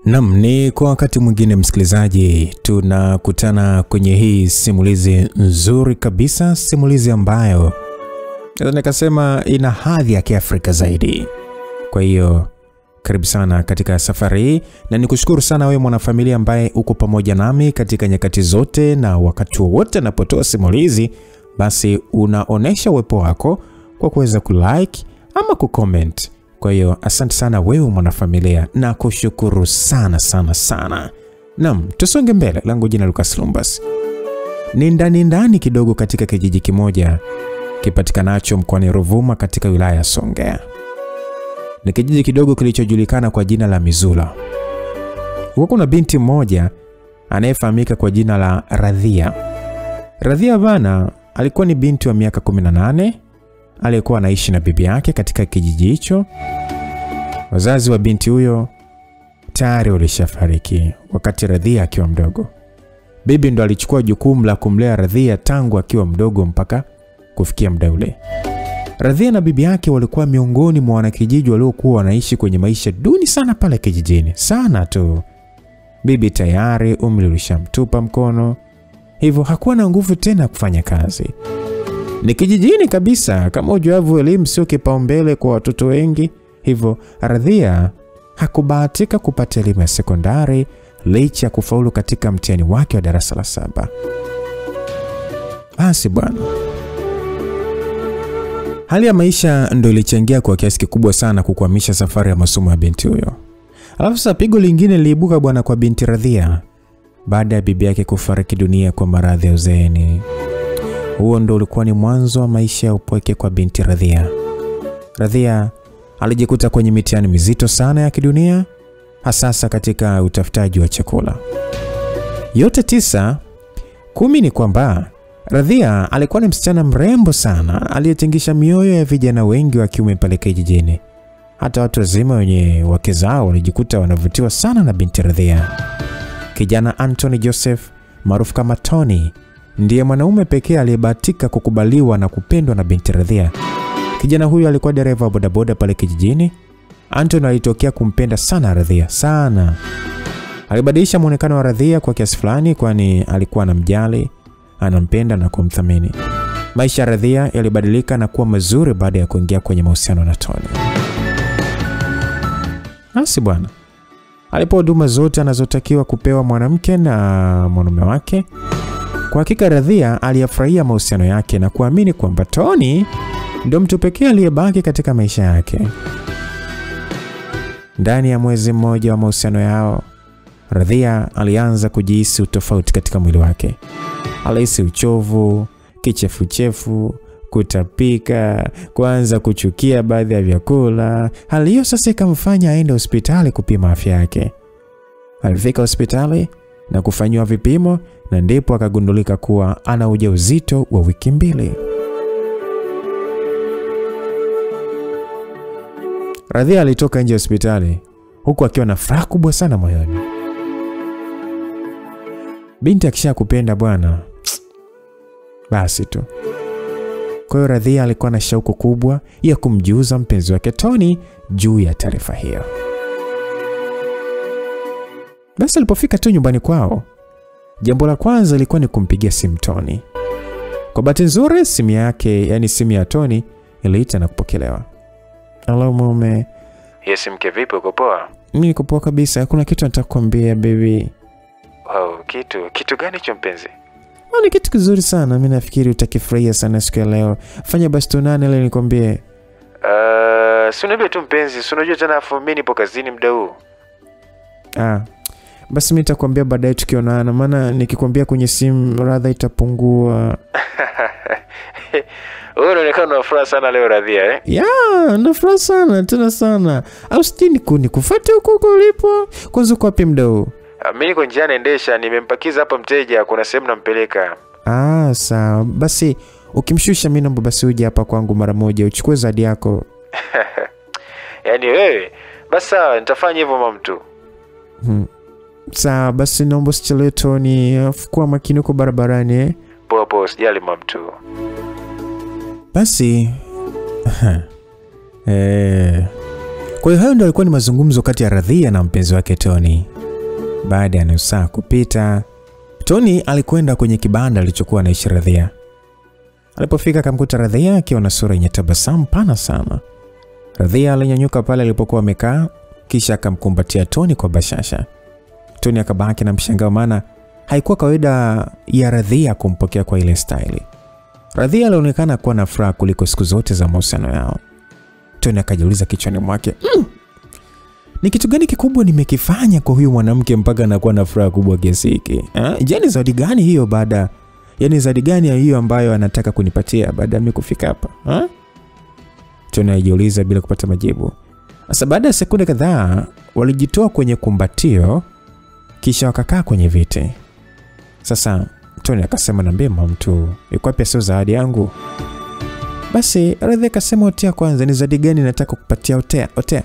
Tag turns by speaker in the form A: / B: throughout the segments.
A: Naam, ni kwa wakati mwingine msikilizaji, tunakutana kwenye hii simulizi nzuri kabisa, simulizi ambayo naweza nikasema ina hadhi ya Kiafrika zaidi. Kwa hiyo karibu sana katika safari hii, na nikushukuru sana wewe mwanafamilia ambaye uko pamoja nami katika nyakati zote, na wakati wote napotoa simulizi basi unaonesha uwepo wako kwa kuweza kulike ama kucomment. Kwa hiyo asante sana wewe mwanafamilia, na kushukuru sana sana sana. Naam, tusonge mbele. Langu jina Lucas Lumbas. Ni ndani kidogo katika kijiji kimoja kipatikanacho mkoani Ruvuma katika wilaya ya Songea. Ni kijiji kidogo kilichojulikana kwa jina la Mizula. Huko kuna binti mmoja anayefahamika kwa jina la Radhia. Radhia bana alikuwa ni binti wa miaka 18 aliyekuwa anaishi na bibi yake katika kijiji hicho. Wazazi wa binti huyo tayari walishafariki wakati Radhia akiwa mdogo. Bibi ndo alichukua jukumu la kumlea Radhia tangu akiwa mdogo mpaka kufikia muda ule. Radhia na bibi yake walikuwa miongoni mwa wanakijiji waliokuwa wanaishi kwenye maisha duni sana pale kijijini. Sana tu. Bibi tayari umri ulishamtupa mkono, hivyo hakuwa na nguvu tena kufanya kazi. Ni kijijini kabisa, kama ujuavyo elimu sio kipaumbele kwa watoto wengi, hivyo Radhia hakubahatika kupata elimu ya sekondari licha ya kufaulu katika mtihani wake wa darasa la 7. Basi bwana, hali ya maisha ndio ilichangia kwa kiasi kikubwa sana kukwamisha safari ya masomo ya binti huyo. Alafu sasa pigo lingine liliibuka bwana kwa binti Radhia baada ya bibi yake kufariki dunia kwa maradhi ya uzeeni. Huo ndio ulikuwa ni mwanzo wa maisha ya upweke kwa binti Radhia. Radhia alijikuta kwenye mitihani mizito sana ya kidunia, hasa katika utafutaji wa chakula. Yote 9, 10 ni kwamba Radhia alikuwa ni msichana mrembo sana aliyetingisha mioyo ya vijana wengi wa kiume pale kijijini. Hata watu wazima wenye wake zao walijikuta wanavutiwa sana na binti Radhia. Kijana Anthony Joseph maarufu kama Tony ndiye mwanaume pekee aliyebahatika kukubaliwa na kupendwa na binti Radhia. Kijana huyu alikuwa dereva wa bodaboda pale kijijini. Anthony alitokea kumpenda sana Radhia sana. Alibadilisha muonekano wa Radhia kwa kiasi fulani, kwani alikuwa anamjali, anampenda na kumthamini. Maisha ya Radhia yalibadilika na kuwa mazuri baada ya kuingia kwenye mahusiano na Tony. Basi bwana, alipewa huduma zote anazotakiwa kupewa mwanamke na mwanamume wake. Kwa hakika Radhia aliyafurahia mahusiano yake na kuamini kwamba Tony ndio mtu pekee aliyebaki katika maisha yake. Ndani ya mwezi mmoja wa mahusiano yao, Radhia alianza kujihisi utofauti katika mwili wake. Alihisi uchovu, kichefuchefu, kutapika, kuanza kuchukia baadhi ya vyakula. Hali hiyo sasa ikamfanya aende hospitali kupima afya yake. Alifika hospitali na kufanywa vipimo, na ndipo akagundulika kuwa ana ujauzito wa wiki 2. Radhia alitoka nje hospitali huku akiwa na furaha kubwa sana moyoni. Binti akishakupenda bwana, basi tu. Kwa hiyo Radhia alikuwa na shauku kubwa ya kumjuza mpenzi wake Tony juu ya taarifa hiyo. Basi alipofika tu nyumbani kwao, jambo la kwanza lilikuwa ni kumpigia simu Tony. Kwa bahati nzuri simu yake, yani simu ya Tony, iliita na kupokelewa. Hello mume.
B: Yes mke, vipi, uko poa?
A: Mimi niko poa kabisa. Kuna kitu nataka kukuambia baby.
B: Wow, kitu gani hicho mpenzi?
A: Ni kitu kizuri sana. Mimi nafikiri utakifurahia sana siku ya leo. Fanya basi tuonane leo nikwambie.
B: Si uniambie tu mpenzi, si unajua tena afu mimi nipo kazini muda huu.
A: Basi mimi nitakwambia baadaye tukionana, maana nikikwambia kwenye simu radha itapungua.
B: Wewe unaonekana una furaha sana leo Radhia, eh?
A: Yeah, na furaha sana, tena sana. Au sitini kufuate huko ulipo. Kwanza uko wapi muda huu?
B: Mimi niko njiani naendesha, nimempakiza hapa mteja, kuna sehemu nampeleka.
A: Sawa. Basi ukimshusha mimi naomba basi uje hapa kwangu mara moja uchukue zawadi yako.
B: Yaani wewe, basi sawa, nitafanya hivyo mama mtu.
A: Sawa, basi naomba usichelewe Tony, kuwa makini uko barabarani, eh?
B: Poa, usijali mama mtu.
A: Basi kwa hiyo hayo ndio yalikuwa ni mazungumzo kati ya Radhia na mpenzi wake Tony. Baada ya nusu saa kupita, Tony alikwenda kwenye kibanda alichokuwa anaishi Radhia. Alipofika akamkuta Radhia akiwa na sura yenye tabasamu pana sana. Radhia alinyanyuka pale alipokuwa amekaa, kisha akamkumbatia Tony kwa bashasha. Tony akabaki na mshangao, maana haikuwa kawaida ya Radhia kumpokea kwa ile style. Radhia alionekana kuwa na furaha kuliko siku zote za mahusiano yao. Tony akajiuliza kichwani mwake, ni kitu gani kikubwa nimekifanya kwa huyu mwanamke mpaka anakuwa na furaha kubwa kiasi hiki? Yaani zawadi gani hiyo zawadi gani hiyo ambayo anataka kunipatia baada ya mimi kufika hapa? Tony alijiuliza bila kupata majibu. Sasa baada ya sekunde kadhaa walijitoa kwenye kumbatio, kisha wakakaa kwenye viti. Sasa Tony akasema, niambie mtu, iko wapi sio zawadi yangu? Basi Radhia akasema, otea kwanza, ni zawadi gani nataka kukupatia? Otea.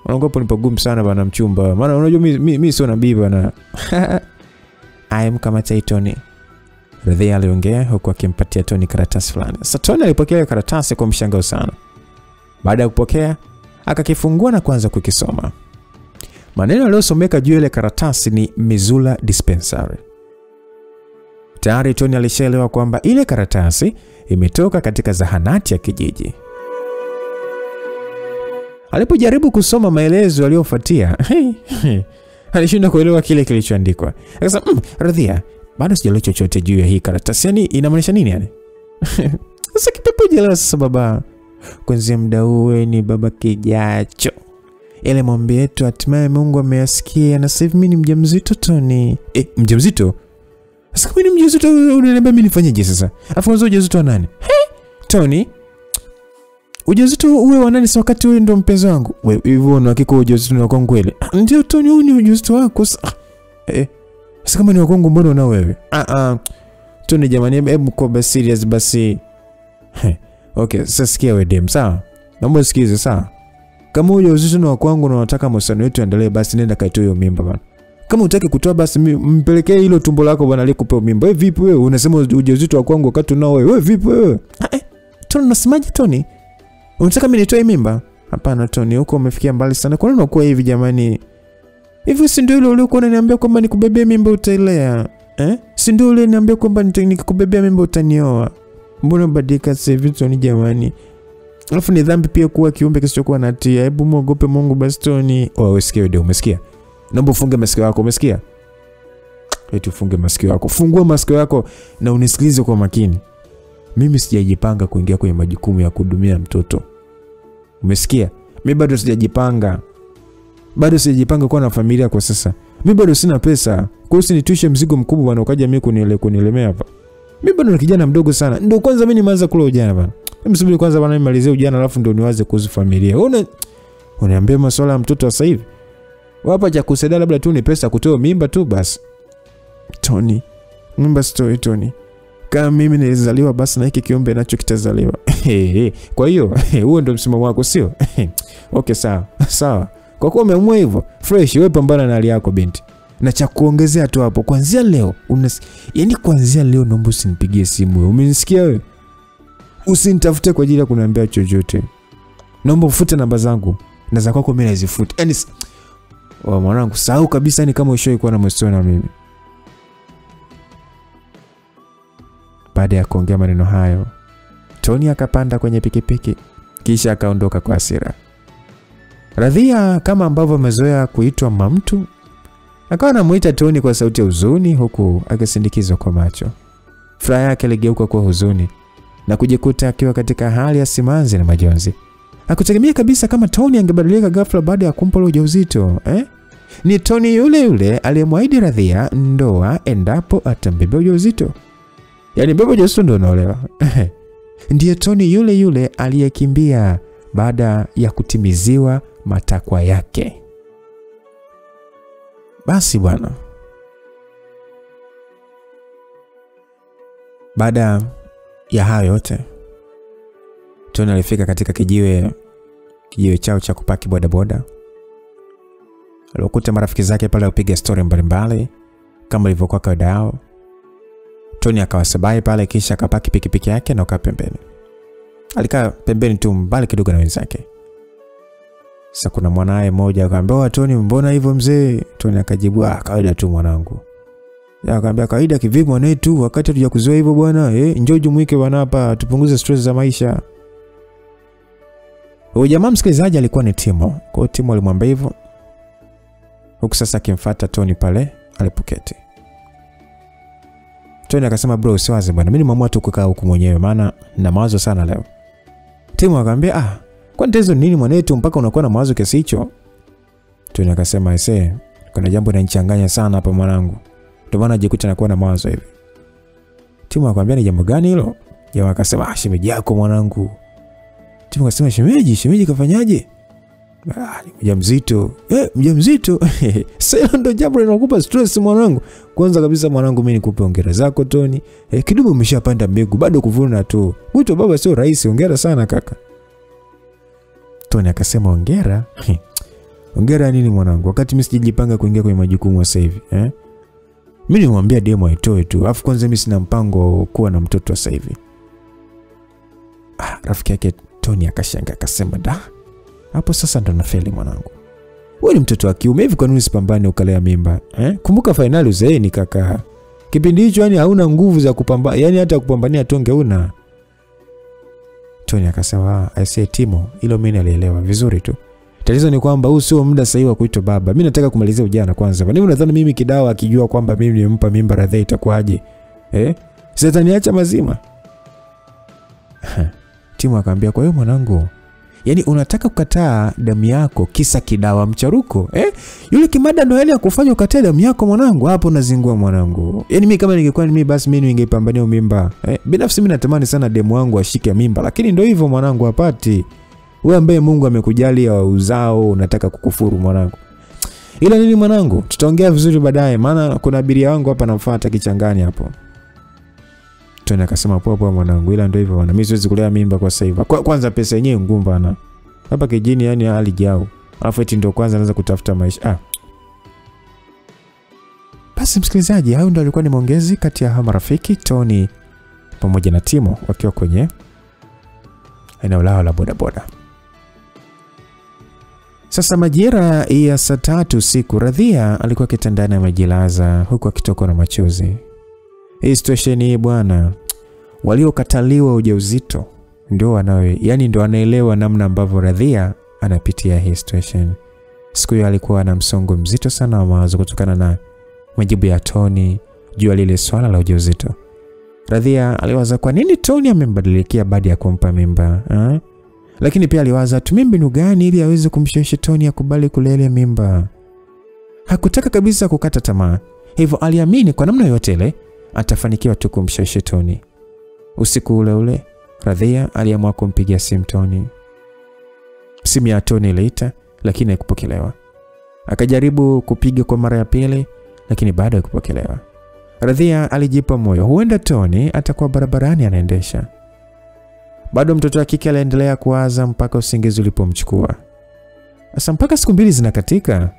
A: Unaogopa ni pagumu sana bana mchumba. Maana unajua mimi sio nabii bana. I am kama Tony. Radhia aliongea huku akimpatia Tony karatasi fulani. Sasa Tony alipokea karatasi kwa mshangao sana. Baada ya kupokea, akakifungua na kuanza kukisoma. Maneno yaliyosomeka juu ile karatasi ni Mizula Dispensary. Tayari Tony alishaelewa kwamba ile karatasi imetoka katika zahanati ya kijiji. Alipojaribu kusoma maelezo yaliyofuatia, alishinda kuelewa kile kilichoandikwa. Akasema, Radhia, bado sijaelewa chochote juu ya hii karatasi. Yaani inamaanisha nini yani? Sasa kipepo jela sasa baba. Kuanzia muda huu ni baba kijacho. Ile maombi yetu hatimaye Mungu ameyasikia, na sasa hivi mimi ni mjamzito Tony. Mjamzito? Sasa kama ni mjamzito unaniambia mimi nifanyeje sasa? Alafu unzo ujauzito wa nani? Tony, ujauzito uwe wa nani wakati wewe ndo mpenzi wangu? Wewe hivyo una hakika ujauzito ni wako kweli? Ndio Tony, huu ni ujauzito wako. Sasa kama ni wako mbona na wewe? Tony jamani, hebu kwa serious basi. Okay, sasa sikia wewe dem, sawa? Naomba usikize, sawa? Kama ujauzito ni wako na unataka mahusiano yetu yaendelee, basi nenda kaitoe hiyo mimba bana. Kama unataka kutoa basi mpelekee hilo tumbo lako bana alikupa mimba. Wewe vipi wewe? Unasema ujauzito wako wakati unao wewe. Wewe vipi wewe? Tony, unasemaje Tony? Unataka mimi nitoe mimba? Hapana Tony, huko umefikia mbali sana. Kwa nini unakuwa hivi jamani? Hivi si ndio ile uliokuwa unaniambia kwamba nikubebea mimba utailea? Si ndio ile niambia kwamba nikikubebea mimba utanioa? Mbona badilika sasa hivi Tony jamani? Alafu ni dhambi pia kuwa kiumbe kisichokuwa na hatia. Hebu muogope Mungu basi Tony. Usikie wewe, umesikia? Naomba ufunge masikio yako, umesikia? Eti ufunge masikio yako. Fungua masikio yako na unisikilize kwa makini. Mimi sijajipanga kuingia kwenye majukumu ya kuhudumia mtoto. Umesikia? Mimi bado sijajipanga. Bado sijajipanga kuwa na familia kwa sasa. Mimi bado sina pesa. Kwa hiyo usinitushe mzigo mkubwa bwana ukaja mimi kunilemea hapa. Mimi bado ni kijana mdogo sana. Ndio kwanza mimi nimeanza kula ujana bwana. Mimi subiri kwanza bwana nimalizie ujana alafu ndio niwaze kuhusu familia. Uniambia masuala ya mtoto sasa hivi. Wapa cha kusaidia labda tu ni pesa kutoa mimba tu basi. Tony, mimba story Tony. Kama mimi nilizaliwa basi na hiki kiumbe nacho kitazaliwa. Kwa hiyo huo ndio msimamo wako sio? Okay sawa. Sawa. Kwa kuwa umeamua hivyo, fresh wewe pambana na hali yako binti. Na cha kuongezea tu hapo, kuanzia leo yaani kuanzia leo naomba usinipigie simu wewe. Umenisikia wewe? Usinitafute kwa ajili ya kuniambia chochote. Naomba ufute namba zangu. Na za kwako mimi nazifuta. Yaani mwanangu sahau kabisa ni kama ushawahi kuwa na mahusiano na mimi. Baada ya kuongea maneno hayo, Tony akapanda kwenye pikipiki kisha akaondoka kwa hasira. Radhia kama ambavyo amezoea kuitwa mamtu, akawa anamuita Tony kwa sauti ya huzuni huku akisindikizwa kwa macho. Furaha yake iligeuka kuwa huzuni na kujikuta akiwa katika hali ya simanzi na majonzi. Hakutegemea kabisa kama Tony angebadilika ghafla baada ya kumpa ujauzito, Ni Tony yule aliyemwahidi Radhia ndoa endapo atambeba ujauzito. Yaani baba ujauzito ndio unaolewa. Ndiye Tony yule aliyekimbia baada ya kutimiziwa matakwa yake. Basi bwana. Baada ya hayo yote, Tony alifika katika kijiwe chao cha kupaki bodaboda. Alikuta marafiki zake pale wapiga story mbalimbali kama ilivyokuwa kawaida yao. Tony akawasabai pale kisha akapaki pikipiki yake na akakaa pembeni. Alikaa pembeni tu mbali kidogo na wenzake. Sasa kuna mwanae mmoja akamwambia, Tony, mbona hivyo mzee? Tony akajibu, kawaida tu mwanangu. Akamwambia, kawaida kivipi mwanetu, wakati hatujakuzoea hivyo bwana? Njoo jumuike bwana hapa tupunguze stress za maisha. Huyo jamaa msikilizaji alikuwa ni Timo. Kwa hiyo Timo alimwambia hivyo. Huku sasa akimfuata Tony pale alipoketi. Tony akasema, bro usiwaze bwana, mimi nimeamua tu kukaa huku mwenyewe maana na mawazo sana leo. Timo akamwambia, kwani tatizo nini mwanetu mpaka unakuwa na mawazo kiasi hicho? Tony akasema, kuna jambo linanichanganya sana hapa mwanangu. Ndio maana najikuta nakuwa na mawazo hivi. Timo akamwambia, ni jambo gani hilo? Jamaa akasema, shemeji yako mwanangu. Timo akasema, shemeji kafanyaje? Ni mjamzito. Mjamzito? Sasa ndio jambo linalokupa stress mwanangu. Kwanza kabisa mwanangu, mimi nikupe hongera zako Tony. Kidogo umeshapanda mbegu, bado kuvuna tu. Wito baba sio rahisi, hongera sana kaka. Tony akasema, hongera? Hongera nini mwanangu? Wakati mimi sijajipanga kuingia kwenye majukumu sasa hivi, Mimi nimwambia demo aitoe tu. Alafu kwanza mimi sina mpango kuwa na mtoto sasa hivi. Rafiki yake Tony akashangaa akasema, hapo sasa ndo nafeli mwanangu. Wewe ni mtoto wa kiume, hivi kwa nini usipambane ukalea mimba? Kumbuka finali uzeeni kaka. Kipindi hicho yani hauna nguvu za kupambana, yani hata kupambania tonge una. Tony akasema, I say Timo, hilo mimi nalielewa vizuri tu. Tatizo ni kwamba huu sio muda sahihi wa kuitwa baba. Mimi nataka kumalizia ujana kwanza. Mimi nadhani mimi Kidawa akijua kwamba mimi nimempa mimba Radhia itakuwaje? Sasa niacha mazima. Timo akamwambia, kwa hiyo mwanangu, yani unataka kukataa damu yako kisa Kidawa mcharuko? Yule Kimada ndo yani akufanya ukatae damu yako mwanangu? Hapo unazingua mwanangu. Yani mimi kama ningekuwa mimi basi mimi ningepambania mimba. Binafsi mimi natamani sana demu wangu ashike mimba, lakini ndio hivyo mwanangu hapati. Wewe ambaye Mungu amekujalia uzao unataka kukufuru mwanangu. Ila nini mwanangu? Tutaongea vizuri baadaye maana kuna abiria wangu hapa namfuata kichangani hapo. Tony akasema, poa mwanangu, ila ndio hivyo bwana. Mimi siwezi kulea mimba kwa sasa hivi. Kwanza pesa yenyewe ngumu bana. Hapa kijini yani hali jao. Alafu eti ndio kwanza anaanza kutafuta maisha. Basi msikilizaji, hayo ndio alikuwa ni maongezi kati ya marafiki Tony pamoja na Timo wakiwa kwenye eneo lao la bodaboda. Sasa majira ya saa 3 usiku, Radhia alikuwa kitandani amejilaza huku akitokwa na machozi. Hii situation hii bwana, waliokataliwa ujauzito ndio wanawe, yani ndio wanaelewa namna ambavyo Radhia anapitia hii situation. Siku hiyo alikuwa na msongo mzito sana wa mawazo kutokana na majibu ya Tony juu ya lile swala la ujauzito. Radhia aliwaza kwa nini Tony amembadilikia baada ya kumpa mimba, Lakini pia aliwaza tumie mbinu gani ili aweze kumshawishi Tony akubali kulelea mimba. Hakutaka kabisa kukata tamaa. Hivyo aliamini kwa namna yote ile atafanikiwa tu kumshawishi Tony. Usiku ule ule, Radhia aliamua kumpigia simu Tony. Simu ya Tony iliita lakini haikupokelewa. Akajaribu kupiga kwa mara ya pili lakini bado haikupokelewa. Radhia alijipa moyo, huenda Tony atakuwa barabarani anaendesha. Bado mtoto wa kike aliendelea kuwaza mpaka usingizi ulipomchukua. Sasa mpaka siku 2 zinakatika,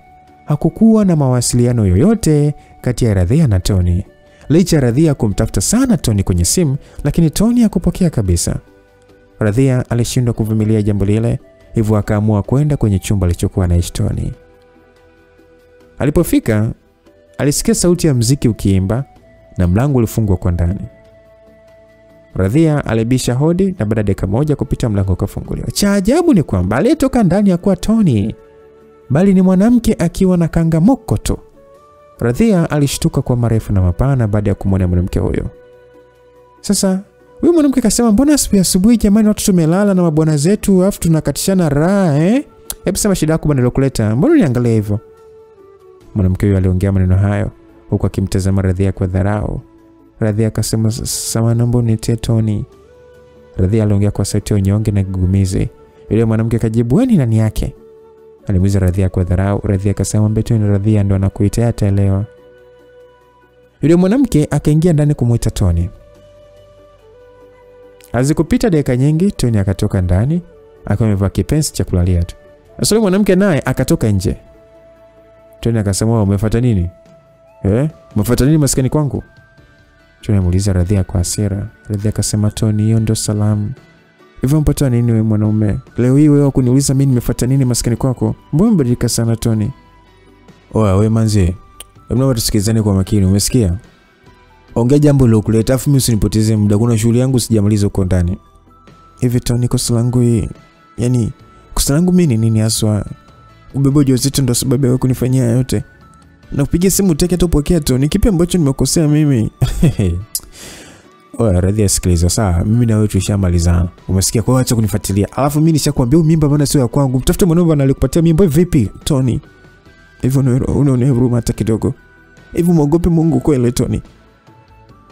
A: hakukuwa na mawasiliano yoyote kati ya Radhia na Tony. Licha Radhia kumtafuta sana Tony kwenye simu, lakini Tony hakupokea kabisa. Radhia alishindwa kuvumilia jambo lile, hivyo akaamua kwenda kwenye chumba alichokuwa anaishi Tony. Alipofika, alisikia sauti ya muziki ukiimba na mlango ulifungwa kwa ndani. Radhia alibisha hodi na baada ya dakika moja kupita mlango ukafunguliwa. Cha ajabu ni kwamba aliyetoka ndani hakuwa Tony, bali ni mwanamke akiwa na kanga mokoto. Radhia alishtuka kwa marefu na mapana baada ya kumwona mwanamke huyo. Sasa huyu mwanamke akasema, mbona asubuhi jamani watu tumelala na mabwana zetu afu tunakatishana raha Hebu sema shida yako bwana nilokuleta. Mbona uniangalia hivyo? Mwanamke huyo aliongea maneno hayo huku akimtazama Radhia kwa dharau. Radhia akasema, sawa naomba unitie Tony. Radhia aliongea kwa sauti ya unyonge na kigugumizi. Yule mwanamke akajibu, wewe ni nani yake? Alimuuliza Radhia kwa dharau. Radhia akasema, mbeto ni Radhia ndo anakuita ataelewa. Yule mwanamke akaingia ndani kumuita Tony. Hazikupita dakika nyingi, Tony akatoka ndani akiwa amevaa kipensi cha kulalia tu. Sasa mwanamke naye akatoka nje. Tony akasema, umefuata nini? Umefuata nini maskani kwangu? Tony amuuliza Radhia kwa hasira. Radhia akasema, Tony, hiyo ndo salamu. Hivyo mpata nini wewe mwanaume? Leo hii wewe kuniuliza mimi nimefuata nini maskani kwako? Mbona mbadilika sana Tony? Oya wewe manzi. Hebu tusikizane kwa makini, umesikia? Ongea jambo lilokuleta afu mimi usinipotezee muda. Kuna shughuli yangu sijamaliza huko ndani. Hivi Tony, kosa langu hii. Yaani kosa langu mimi ni nini haswa? Ubebo ujauzito ndo sababu wewe kunifanyia yote. Na kupigia simu utake tu pokea Tony. Kipi ambacho nimekosea mimi? Oya Radhia, sikiliza sawa. Mimi na wewe tulishamalizana. Umesikia? Kwa hiyo acha kunifuatilia. Alafu mimi nishakwambia mimba bwana sio ya kwangu. Mtafute mwanaume bwana alikupatia mimba vipi Tony? Hivyo unaona huruma hata kidogo. Hivyo muogope Mungu kweli Tony?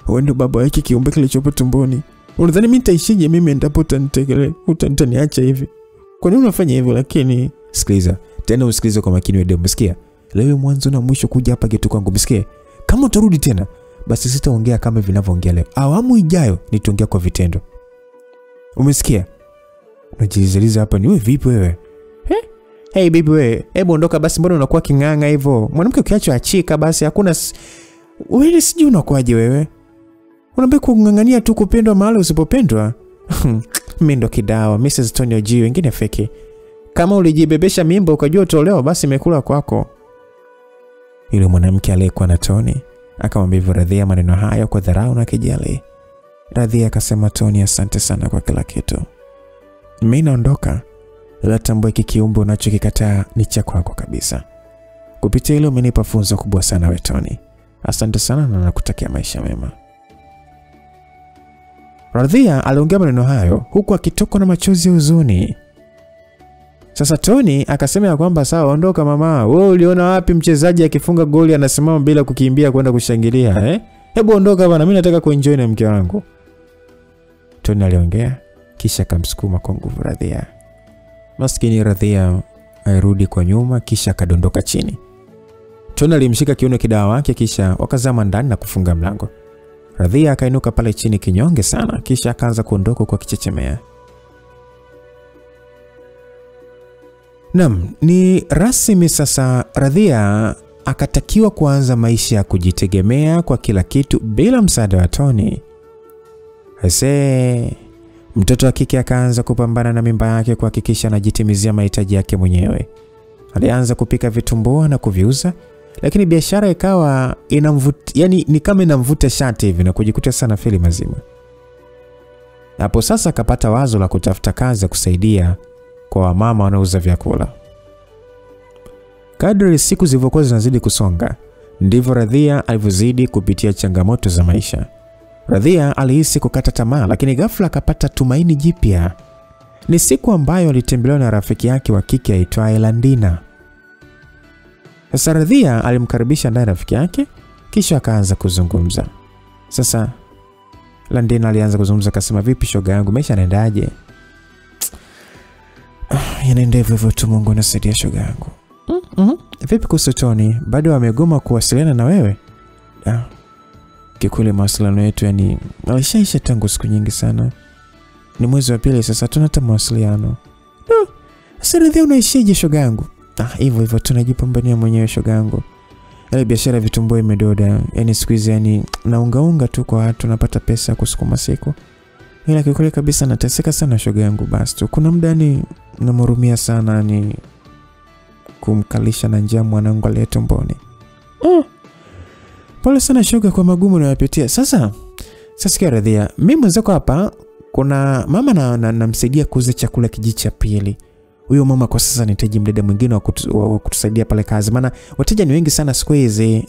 A: Wewe ndio baba yake kiumbe kilichopo tumboni. Unadhani mimi nitaishije mimi endapo utaniacha hivi? Kwa nini unafanya hivyo? Lakini sikiliza. Tena usikilize kwa makini wewe, umesikia? Leo mwanzo na mwisho kuja hapa kitu kwangu, umesikia? Kama utarudi tena, basi sitaongea kama vinavyoongea leo. Awamu ijayo nitaongea kwa vitendo. Umesikia? Unajizaliza hapa ni wewe vipi wewe? Hey baby wewe, hebu ondoka basi, mbona unakuwa kinganga hivyo? Mwanamke ukiachwa achika basi, hakuna wewe sijui unakuaje wewe? Unaambia kungangania tu kupendwa mahali usipopendwa? Mimi ndo kidawa, Mrs. Tony Oji, wengine feki. Kama ulijibebesha mimba ukajua utolewa, basi imekula kwako. Yule mwanamke aliyekuwa na Tony akamwambia Radhia maneno hayo kwa dharau na kejeli. Radhia akasema, Tony, asante sana kwa kila kitu. Mimi naondoka. Ila tambua hiki kiumbe unachokikataa ni cha kwako kabisa. Kupitia hilo umenipa funzo kubwa sana wewe Tony. Asante sana na nakutakia maisha mema. Radhia aliongea maneno hayo huku akitokwa na machozi ya huzuni. Sasa Tony akasema ya kwamba sawa, ondoka mama. Wewe uliona wapi mchezaji akifunga goli anasimama bila kukimbia kwenda kushangilia Hebu ondoka bana, mimi nataka kuenjoy na mke wangu. Tony aliongea kisha akamsukuma kwa nguvu Radhia. Maskini Radhia alirudi kwa nyuma kisha akadondoka chini. Tony alimshika kiuno kidawa wake kisha wakazama ndani na kufunga mlango. Radhia akainuka pale chini kinyonge sana kisha akaanza kuondoka kwa kichechemea. Naam, ni rasmi sasa Radhia akatakiwa kuanza maisha ya kujitegemea kwa kila kitu bila msaada wa Tony. Mtoto wa kike akaanza kupambana na mimba yake kuhakikisha anajitimizia mahitaji yake mwenyewe. Alianza kupika vitumbua na kuviuza, lakini biashara ikawa inamvuta, yani ni kama inamvuta shati hivi na kujikuta sana feli mazima. Hapo sasa akapata wazo la kutafuta kazi ya kusaidia kwa wamama wanauza vyakula. Kadri siku zilivyokuwa zinazidi kusonga, ndivyo Radhia alivyozidi kupitia changamoto za maisha. Radhia alihisi kukata tamaa, lakini ghafla akapata tumaini jipya. Ni siku ambayo alitembelewa na rafiki yake wa kike aitwaye Landina. Sasa Radhia alimkaribisha ndani rafiki yake kisha akaanza kuzungumza. Sasa Landina alianza kuzungumza akasema, vipi shoga yangu, maisha yanaendaje? Yanaenda hivyo tu, Mungu anasaidia shoga yangu. Vipi kuhusu Tony? Bado amegoma kuwasiliana na wewe? Kikweli mawasiliano yetu yani alishaisha tangu siku nyingi sana. Ni mwezi wa pili sasa tunata mawasiliano. Sasa Radhia unaishije shoga yangu? Hivyo tunajipambania mwenyewe shoga yangu. Ile biashara vitumbua imedoda. Yani siku hizi yani naungaunga tu kwa watu napata pesa kusukuma siku. Ila kikweli kabisa nateseka sana shoga yangu basi tu. Kuna muda ni namhurumia sana ni kumkalisha na njaa mwanangu aliye tumboni. Pole sana shoga kwa magumu unayopitia. Sasa sikia Radhia, mimi mwenzako hapa kuna mama namsaidia kuuza chakula kijiji cha pili. Huyo mama kwa sasa anahitaji mdada mwingine wa kutusaidia pale kazi, maana wateja ni wengi sana siku hizi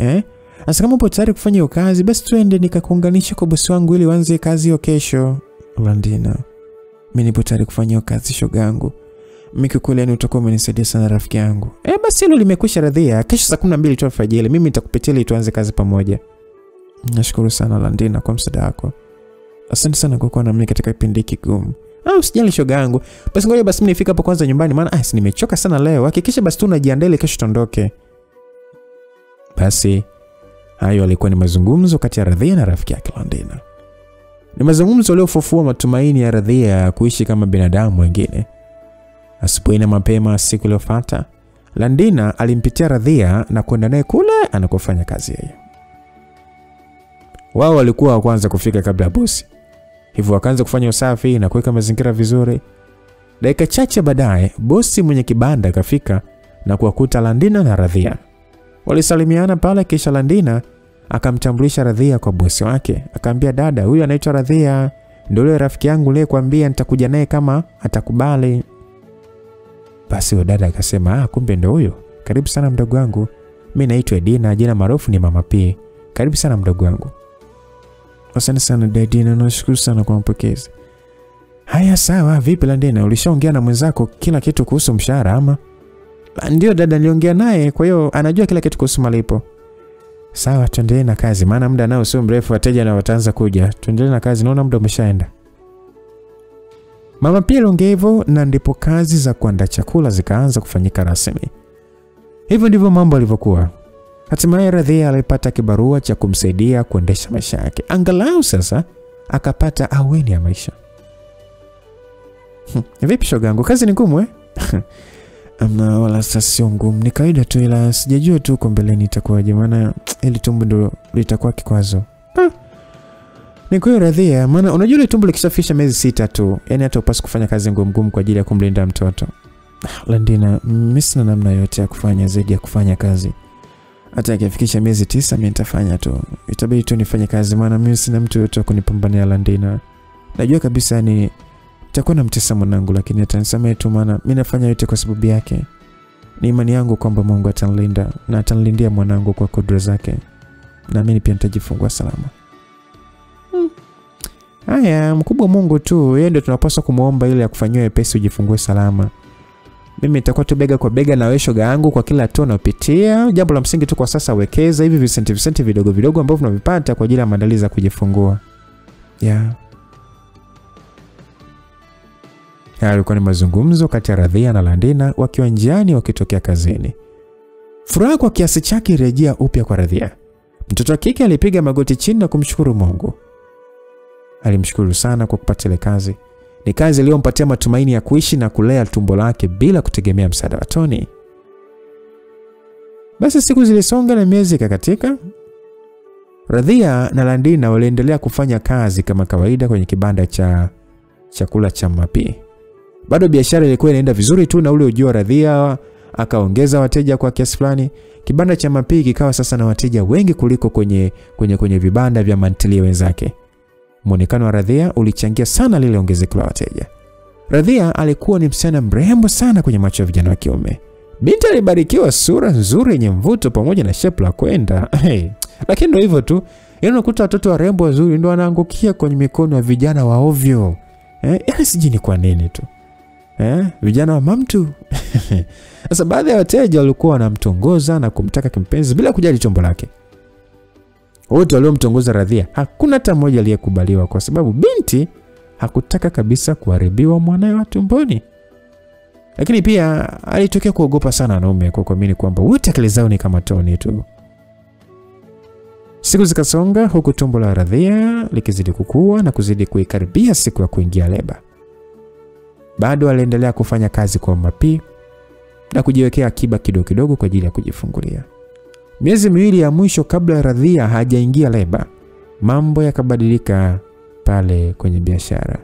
A: Asa kama upo tayari kufanya hiyo kazi basi tuende nikakuunganisha kwa bosi wangu ili uanze kazi hiyo kesho. Landina, mimi nipo tayari kufanya hiyo kazi shoga yangu. Mimi kweli yani utakuwa umenisaidia sana rafiki yangu. Basi hilo limekwisha Radhia. Kesho saa 12 tu alfajiri mimi nitakupitia ili tuanze kazi pamoja. Nashukuru sana Landina kwa msaada wako. Asante sana kwa kuwa na mimi katika kipindi kigumu. Usijali shoga yangu. Basi ngoja basi mimi nifika hapo kwanza nyumbani maana nimechoka sana leo. Hakikisha basi tu unajiandaa kesho tuondoke. Basi hayo alikuwa ni mazungumzo kati ya Radhia na rafiki yake Landina. Ni mazungumzo yaliyofufua matumaini ya Radhia kuishi kama binadamu wengine. Asubuhi na mapema siku iliyofuata, Landina alimpitia Radhia na kwenda naye kule anakofanya kazi yeye. Wao walikuwa wa kwanza kufika kabla bosi. Hivyo wakaanza kufanya usafi na kuweka mazingira vizuri. Dakika chache baadaye, bosi mwenye kibanda akafika na kuwakuta Landina na Radhia. Walisalimiana pale, kisha Landina akamtambulisha Radhia kwa bosi wake. Akamwambia, dada, huyu anaitwa Radhia, ndio yule rafiki yangu leo kuambia nitakuja naye kama atakubali. Basi dada akasema, kumbe ndio huyo. Karibu sana mdogo wangu. Mimi naitwa Dina, jina maarufu ni Mama P. Karibu sana mdogo wangu. Asante sana Dina, nashukuru sana kwa mapokezi. Haya sawa, vipi Landina, ulishaongea na mwenzako kila kitu kuhusu mshahara ama? Ndio dada, niliongea naye, kwa hiyo anajua kila kitu kuhusu malipo. Sawa, tuendelee na kazi maana muda nao sio mrefu, wateja na wataanza kuja. Tuendelee na kazi, naona muda umeshaenda. Mama pia aliongea hivyo, na ndipo kazi za kuandaa chakula zikaanza kufanyika rasmi. Hivyo ndivyo mambo yalivyokuwa. Hatimaye Radhia alipata kibarua cha kumsaidia kuendesha maisha yake. Angalau sasa akapata aweni ya maisha. Vipi shogangu, kazi ni ngumu eh? Amna, wala sio ngumu, ni kawaida tu, ila sijajua tu huko mbeleni itakuwaje, maana ile tumbo ndio litakuwa kikwazo. Ni kweli Radhia, maana unajua ile tumbo likishafisha miezi 6 tu, yani hata upasi kufanya kazi ngumu kwa ajili ya kumlinda mtoto. Landina, mimi sina namna yote ya kufanya zaidi ya kufanya kazi. Hata ikifikisha miezi 9 mimi nitafanya tu. Itabidi tu nifanye kazi, maana mimi sina mtu yote wa kunipambania Landina. Najua kabisa ni nitakuwa namtesa mwanangu, lakini atanisamehe tu, maana mimi nafanya yote kwa sababu yake. Ni imani yangu kwamba Mungu atanilinda na atanilindia mwanangu kwa kudra zake. Na mimi pia nitajifungua salama. Haya, mkubwa Mungu tu, yeye ndio tunapaswa kumuomba ili akufanyie pesa ujifungue salama. Mimi nitakuwa tu bega kwa bega na wewe shoga yangu kwa kila hatua unayopitia. Jambo la msingi tu kwa sasa, wekeza hivi visenti vidogo vidogo ambavyo tunavipata kwa ajili ya maandalizi ya kujifungua. Yalikuwa ni mazungumzo kati ya Radhia na Landina wakiwa njiani wakitokea kazini. Furaha kwa kiasi chake irejea upya kwa Radhia. Mtoto wa kike alipiga magoti chini na kumshukuru Mungu. Alimshukuru sana kwa kupata ile kazi. Ni kazi iliyompatia matumaini ya kuishi na kulea tumbo lake bila kutegemea msaada wa Tony. Basi siku zilisonga na miezi ikakatika. Radhia na Landina waliendelea kufanya kazi kama kawaida kwenye kibanda cha chakula cha Mapi. Bado biashara ilikuwa inaenda vizuri tu, na ule ujio wa Radhia akaongeza wateja kwa kiasi fulani. Kibanda cha Mapi kikawa sasa na wateja wengi kuliko kwenye vibanda vya mantilia wenzake. Muonekano wa Radhia ulichangia sana lile ongezeko la wateja. Radhia alikuwa ni msichana mrembo sana kwenye macho ya vijana wa kiume. Binti alibarikiwa sura nzuri yenye mvuto pamoja na shape la kwenda. Lakini ndio hivyo tu. Unakuta watoto warembo wazuri ndio wanaangukia kwenye mikono ya vijana wa ovyo. Yaani sijui ni kwa nini tu. Vijana wa mamtu. Sasa baadhi ya wateja walikuwa wanamtongoza na kumtaka kimpenzi bila kujali tumbo lake. Wote waliomtongoza Radhia, hakuna hata mmoja aliyekubaliwa kwa sababu binti hakutaka kabisa kuharibiwa mwanae wa tumboni. Lakini pia alitokea kuogopa sana wanaume kwa kuamini kwamba wote akili zao ni kama Tony tu. Siku zikasonga huku tumbo la Radhia likizidi kukua na kuzidi kuikaribia siku ya kuingia leba. Bado aliendelea kufanya kazi kwa Mapi na kujiwekea akiba kidogo kidogo kwa ajili ya kujifungulia. Miezi miwili ya mwisho kabla Radhia hajaingia leba, mambo yakabadilika pale kwenye biashara.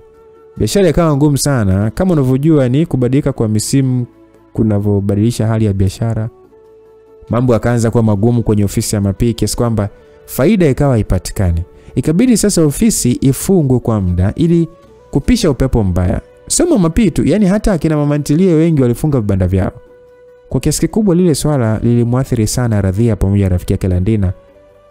A: Biashara ikawa ngumu sana, kama unavyojua ni kubadilika kwa misimu kunavyobadilisha hali ya biashara. Mambo yakaanza kuwa magumu kwenye ofisi ya Mapi kiasi kwamba faida ikawa haipatikani. Ikabidi sasa ofisi ifungwe kwa muda ili kupisha upepo mbaya. Sio Mapi tu, yani hata akina mama ntilie wengi walifunga vibanda vyao. Kwa kiasi kikubwa lile swala lilimwathiri sana Radhia pamoja na rafiki yake Landina,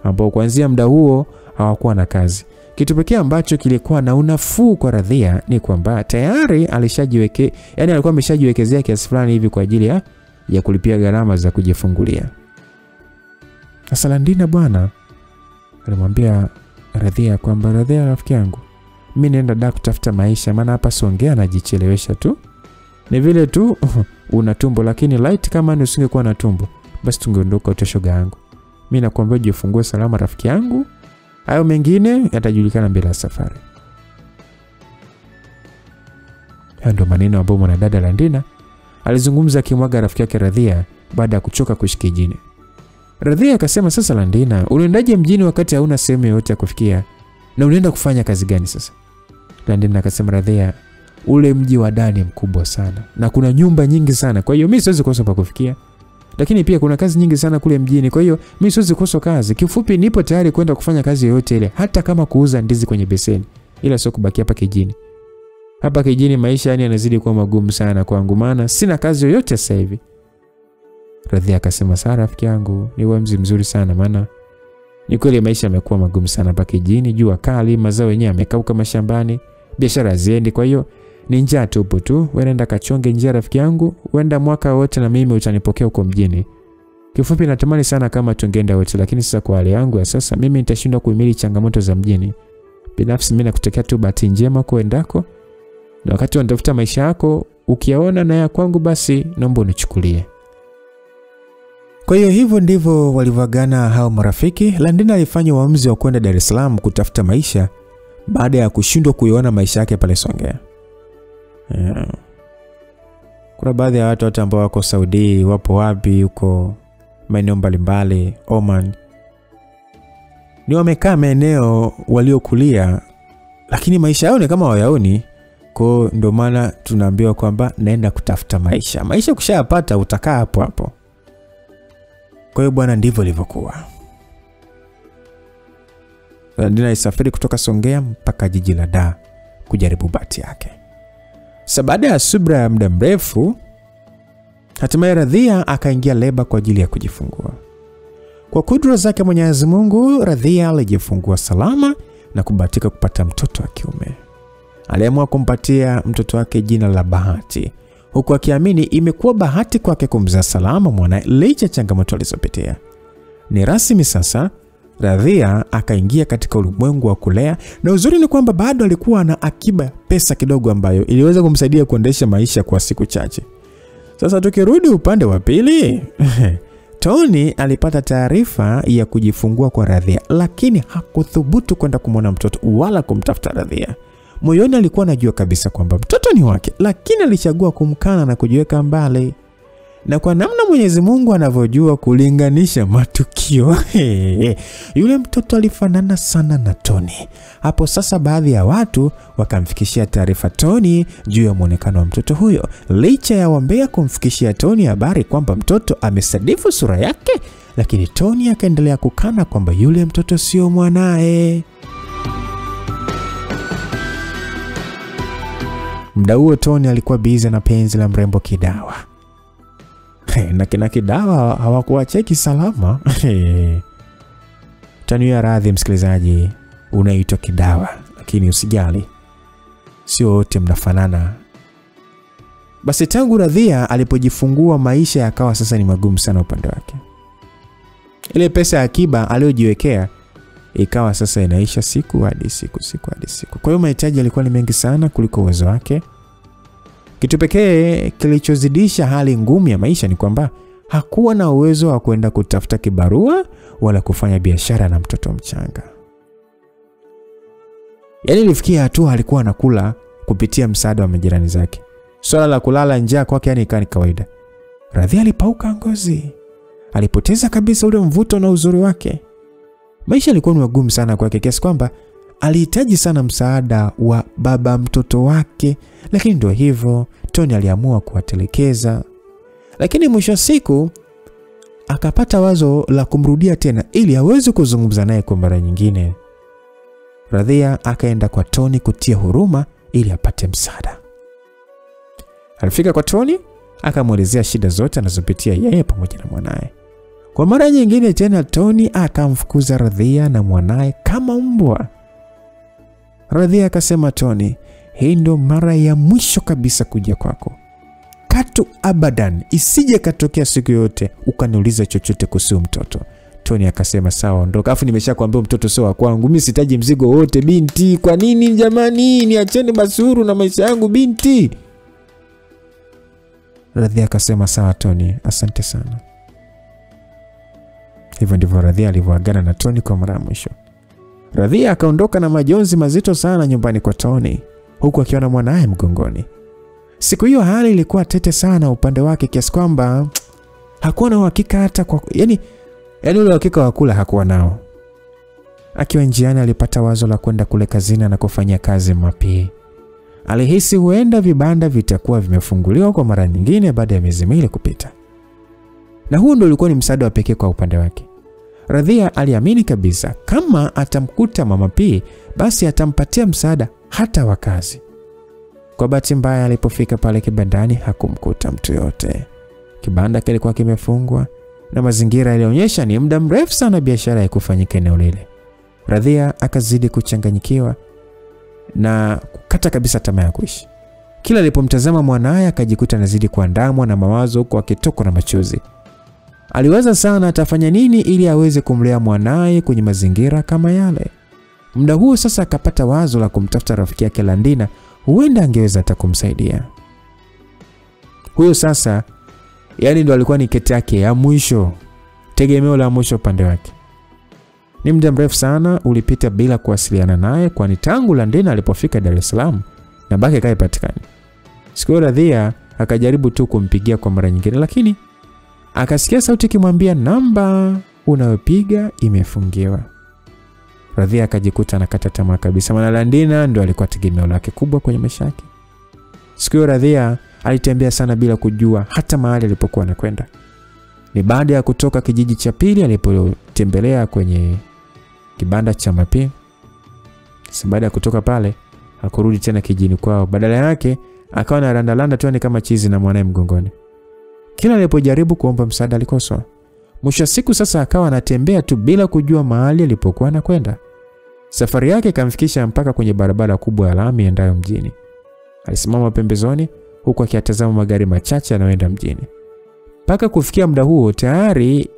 A: ambao kuanzia muda huo hawakuwa na kazi. Kitu pekee ambacho kilikuwa na unafuu kwa Radhia ni kwamba tayari alikuwa ameshajiwekezea kiasi fulani hivi kwa ajili ya kulipia gharama za kujifungulia. Sasa Landina bwana alimwambia Radhia kwamba, Radhia rafiki yangu, mimi naenda kutafuta maisha, maana hapa Songea najichelewesha tu. Ni vile tu una tumbo, lakini light kama ni usingekuwa na tumbo basi tungeondoka utoshoga yangu. Mimi nakuambia jifungue salama rafiki yangu. Hayo mengine yatajulikana mbele ya safari. Hayo ndio maneno ambayo mwanadada Landina alizungumza akimwaga rafiki yake Radhia baada ya kuchoka kushikijini. Radhia akasema, sasa Landina, unaendaje mjini wakati hauna sehemu yoyote ya kufikia? Na unaenda kufanya kazi gani sasa? Landina akasema, Radhia, ule mji wa ndani mkubwa sana na kuna nyumba nyingi sana, kwa hiyo mimi siwezi kosa pa kufikia. Lakini pia kuna kazi nyingi sana kule mjini, kwa hiyo mimi siwezi kosa kazi. Kifupi nipo tayari kwenda kufanya kazi yoyote ile, hata kama kuuza ndizi kwenye beseni, ila sio kubaki hapa kijijini. Hapa kijijini maisha yani yanazidi kuwa magumu sana kwangu, maana sina kazi yoyote sasa hivi. Radhia akasema, sawa rafiki yangu, ni uamuzi mzuri sana, maana ni kweli maisha yamekuwa magumu sana hapa kijijini, jua kali, mazao yenyewe yamekauka mashambani, biashara haziendi, kwa hiyo ni njaa tupu tu. Wewe nenda kachonge njia rafiki yangu, uenda mwaka wote na mimi utanipokea huko mjini. Kifupi natamani sana kama tungeenda wote, lakini sasa kwa hali yangu ya sasa mimi nitashindwa kuhimili changamoto za mjini. Binafsi mimi nakutakia tu bahati njema kuendako, na wakati unatafuta maisha yako ukiyaona na ya kwangu basi naomba unichukulie. Kwa hiyo hivyo ndivyo walivyoagana hao marafiki. Landina alifanya uamuzi wa kwenda Dar es Salaam kutafuta maisha baada ya kushindwa kuiona maisha yake pale Songea. Kuna baadhi ya watu ambao wako Saudi, wapo wapi huko maeneo mbalimbali, Oman, ni wamekaa maeneo waliokulia, lakini maisha yao ni kama hawayaoni. Kwa ndio maana tunaambiwa kwamba naenda kutafuta maisha. Maisha ukishayapata utakaa hapo hapo. Kwa hiyo bwana, ndivyo ilivyokuwa. Landina isafiri kutoka Songea mpaka jiji la Dar kujaribu bahati yake. Sasa baada ya subra ya muda mrefu, hatimaye Radhia akaingia leba kwa ajili ya kujifungua. Kwa kudra zake Mwenyezi Mungu, Radhia alijifungua salama na kubahatika kupata mtoto wa kiume. Aliamua kumpatia mtoto wake jina la Bahati, huku akiamini imekuwa bahati kwake kumzaa salama mwana licha changamoto alizopitia. Ni rasmi sasa, Radhia akaingia katika ulimwengu wa kulea, na uzuri ni kwamba bado alikuwa na akiba pesa kidogo ambayo iliweza kumsaidia kuendesha maisha kwa siku chache. Sasa tukirudi upande wa pili, Tony alipata taarifa ya kujifungua kwa Radhia, lakini hakuthubutu kwenda kumwona mtoto wala kumtafuta Radhia. Moyoni alikuwa anajua kabisa kwamba mtoto ni wake, lakini alichagua kumkana na kujiweka mbali. Na kwa namna Mwenyezi Mungu anavyojua kulinganisha matukio, yule mtoto alifanana sana na Tony. Hapo sasa baadhi ya watu wakamfikishia taarifa Tony juu ya muonekano wa mtoto huyo. Licha ya wambea kumfikishia Tony habari kwamba mtoto amesadifu sura yake, lakini Tony akaendelea kukana kwamba yule mtoto sio mwanae. Muda huo Tony alikuwa busy na penzi la mrembo Kidawa. Na kina Kidawa hawakuwa cheki salama. Tanuia radhi msikilizaji, unaitwa Kidawa, lakini usijali, sio wote mnafanana. Basi tangu Radhia alipojifungua maisha yakawa sasa ni magumu sana upande wake. Ile pesa ya akiba aliyojiwekea ikawa sasa inaisha siku hadi siku. Kwa hiyo mahitaji yalikuwa ni mengi sana kuliko uwezo wake. Kitu pekee kilichozidisha hali ngumu ya maisha ni kwamba hakuwa na uwezo wa kwenda kutafuta kibarua wala kufanya biashara na mtoto mchanga. Yaani ilifikia hatua alikuwa anakula kupitia msaada wa majirani zake. Swala la kulala njaa kwake yani ikani kawaida. Radhia alipauka ngozi. Alipoteza kabisa ule mvuto na uzuri wake. Maisha yalikuwa ni magumu sana kwake kiasi kwamba alihitaji sana msaada wa baba mtoto wake, lakini ndio hivyo, Tony aliamua kuwatelekeza. Lakini mwisho siku akapata wazo la kumrudia tena ili aweze kuzungumza naye kwa mara nyingine. Radhia akaenda kwa Tony kutia huruma ili apate msaada. Alifika kwa Tony, akamuelezea shida zote anazopitia yeye pamoja na mwanae. Kwa mara nyingine tena Tony akamfukuza Radhia na mwanae kama mbwa. Radhia akasema, Tony, hii ndo mara ya mwisho kabisa kuja kwako. Katu abadan isije katokea siku yote ukaniuliza chochote kuhusu mtoto. Tony akasema, sawa ondoka. Afu nimeshakwambia mtoto sio wa kwangu. Mimi sitaji mzigo wote binti. Kwa nini jamani? Niacheni basuru na maisha yangu binti. Radhia akasema, sawa Tony, asante sana. Hivyo ndivyo Radhia alivyoagana na Tony kwa mara ya mwisho. Radhia akaondoka na majonzi mazito sana nyumbani kwa Tony, huku akiona mwanae mgongoni. Siku hiyo hali ilikuwa tete sana upande wake kiasi kwamba hakuwa na uhakika hata kwa yani ule uhakika wa kula hakuwa nao. Akiwa njiani alipata wazo la kwenda kule kazini na kufanyia kazi Mapii. Alihisi huenda vibanda vitakuwa vimefunguliwa kwa mara nyingine baada ya miezi miwili kupita. Na huo ndio ulikuwa ni msaada wa pekee kwa upande wake. Radhia aliamini kabisa kama atamkuta Mama P, basi atampatia msaada hata wa kazi. Kwa bahati mbaya alipofika pale kibandani hakumkuta mtu yote. Kibanda kilikuwa kimefungwa na mazingira yalionyesha ni muda mrefu sana biashara haikufanyika eneo lile. Radhia akazidi kuchanganyikiwa na kukata kabisa tamaa ya kuishi. Kila alipomtazama mwanae akajikuta anazidi kuandamwa na mawazo huko akitokwa na machozi. Aliwaza sana atafanya nini ili aweze kumlea mwanae kwenye mazingira kama yale. Muda huo sasa akapata wazo la kumtafuta rafiki yake Landina, huenda angeweza hata kumsaidia. Huyo sasa ndo alikuwa ni kete yake ya mwisho, tegemeo la mwisho upande wake. Ni muda mrefu sana ulipita bila kuwasiliana naye, kwani tangu Landina alipofika Dar es Salaam na baki haipatikani. Siku Radhia akajaribu tu kumpigia kwa mara nyingine, lakini akasikia sauti ikimwambia namba unayopiga imefungiwa. Radhia akajikuta anakata tamaa kabisa, maana Landina ndo alikuwa tegemeo lake kubwa kwenye maisha yake. Siku Radhia alitembea sana bila kujua hata mahali alipokuwa anakwenda. Ni baada ya kutoka kijiji cha pili alipotembelea kwenye kibanda cha Mapii. Baada ya kutoka pale hakurudi tena kijini kwao, badala yake akawa na randalanda tu kama chizi na mwanae mgongoni. Kila alipojaribu kuomba msaada alikoswa. Mwisho siku sasa akawa anatembea tu bila kujua mahali alipokuwa anakwenda. Safari yake ikamfikisha mpaka kwenye barabara kubwa ya lami endayo mjini. Alisimama pembezoni huku akitazama magari machache yanayoenda mjini. Mpaka kufikia muda huo tayari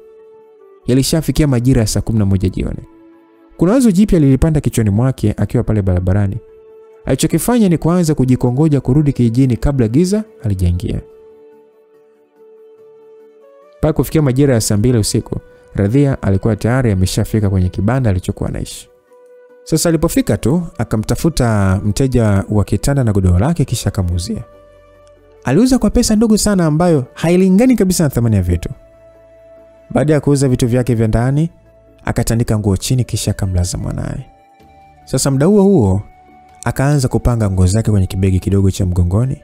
A: yalishafikia majira ya saa 11 jioni. Kuna wazo jipya lilipanda kichwani mwake akiwa pale barabarani. Alichokifanya ni kuanza kujikongoja kurudi kijijini kabla giza halijaingia. Mpaka kufikia majira ya saa 2 usiku, Radhia alikuwa tayari ameshafika kwenye kibanda alichokuwa anaishi. Sasa alipofika tu akamtafuta mteja wa kitanda na godoro lake kisha akamuuzia. Aliuza kwa pesa ndogo sana ambayo hailingani kabisa na thamani ya vitu. Baada ya kuuza vitu vyake vya ndani, akatandika nguo chini kisha akamlaza mwanae. Sasa muda huo akaanza kupanga nguo zake kwenye kibegi kidogo cha mgongoni.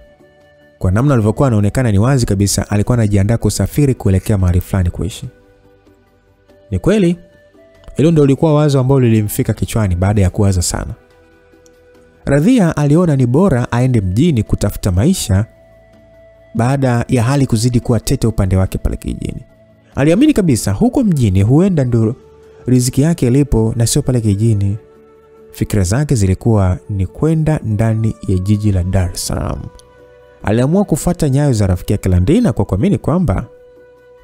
A: Kwa namna alivyokuwa anaonekana ni wazi kabisa alikuwa anajiandaa kusafiri kuelekea mahali fulani kuishi. Ni kweli, hilo ndio lilikuwa wazo ambalo lilimfika kichwani baada ya kuwaza sana. Radhia aliona ni bora aende mjini kutafuta maisha baada ya hali kuzidi kuwa tete upande wake pale kijijini. Aliamini kabisa huko mjini huenda ndio riziki yake ilipo na sio pale kijijini. Fikra zake zilikuwa ni kwenda ndani ya jiji la Dar es Salaam. Aliamua kufuata nyayo za rafiki yake Landina kwa kuamini kwamba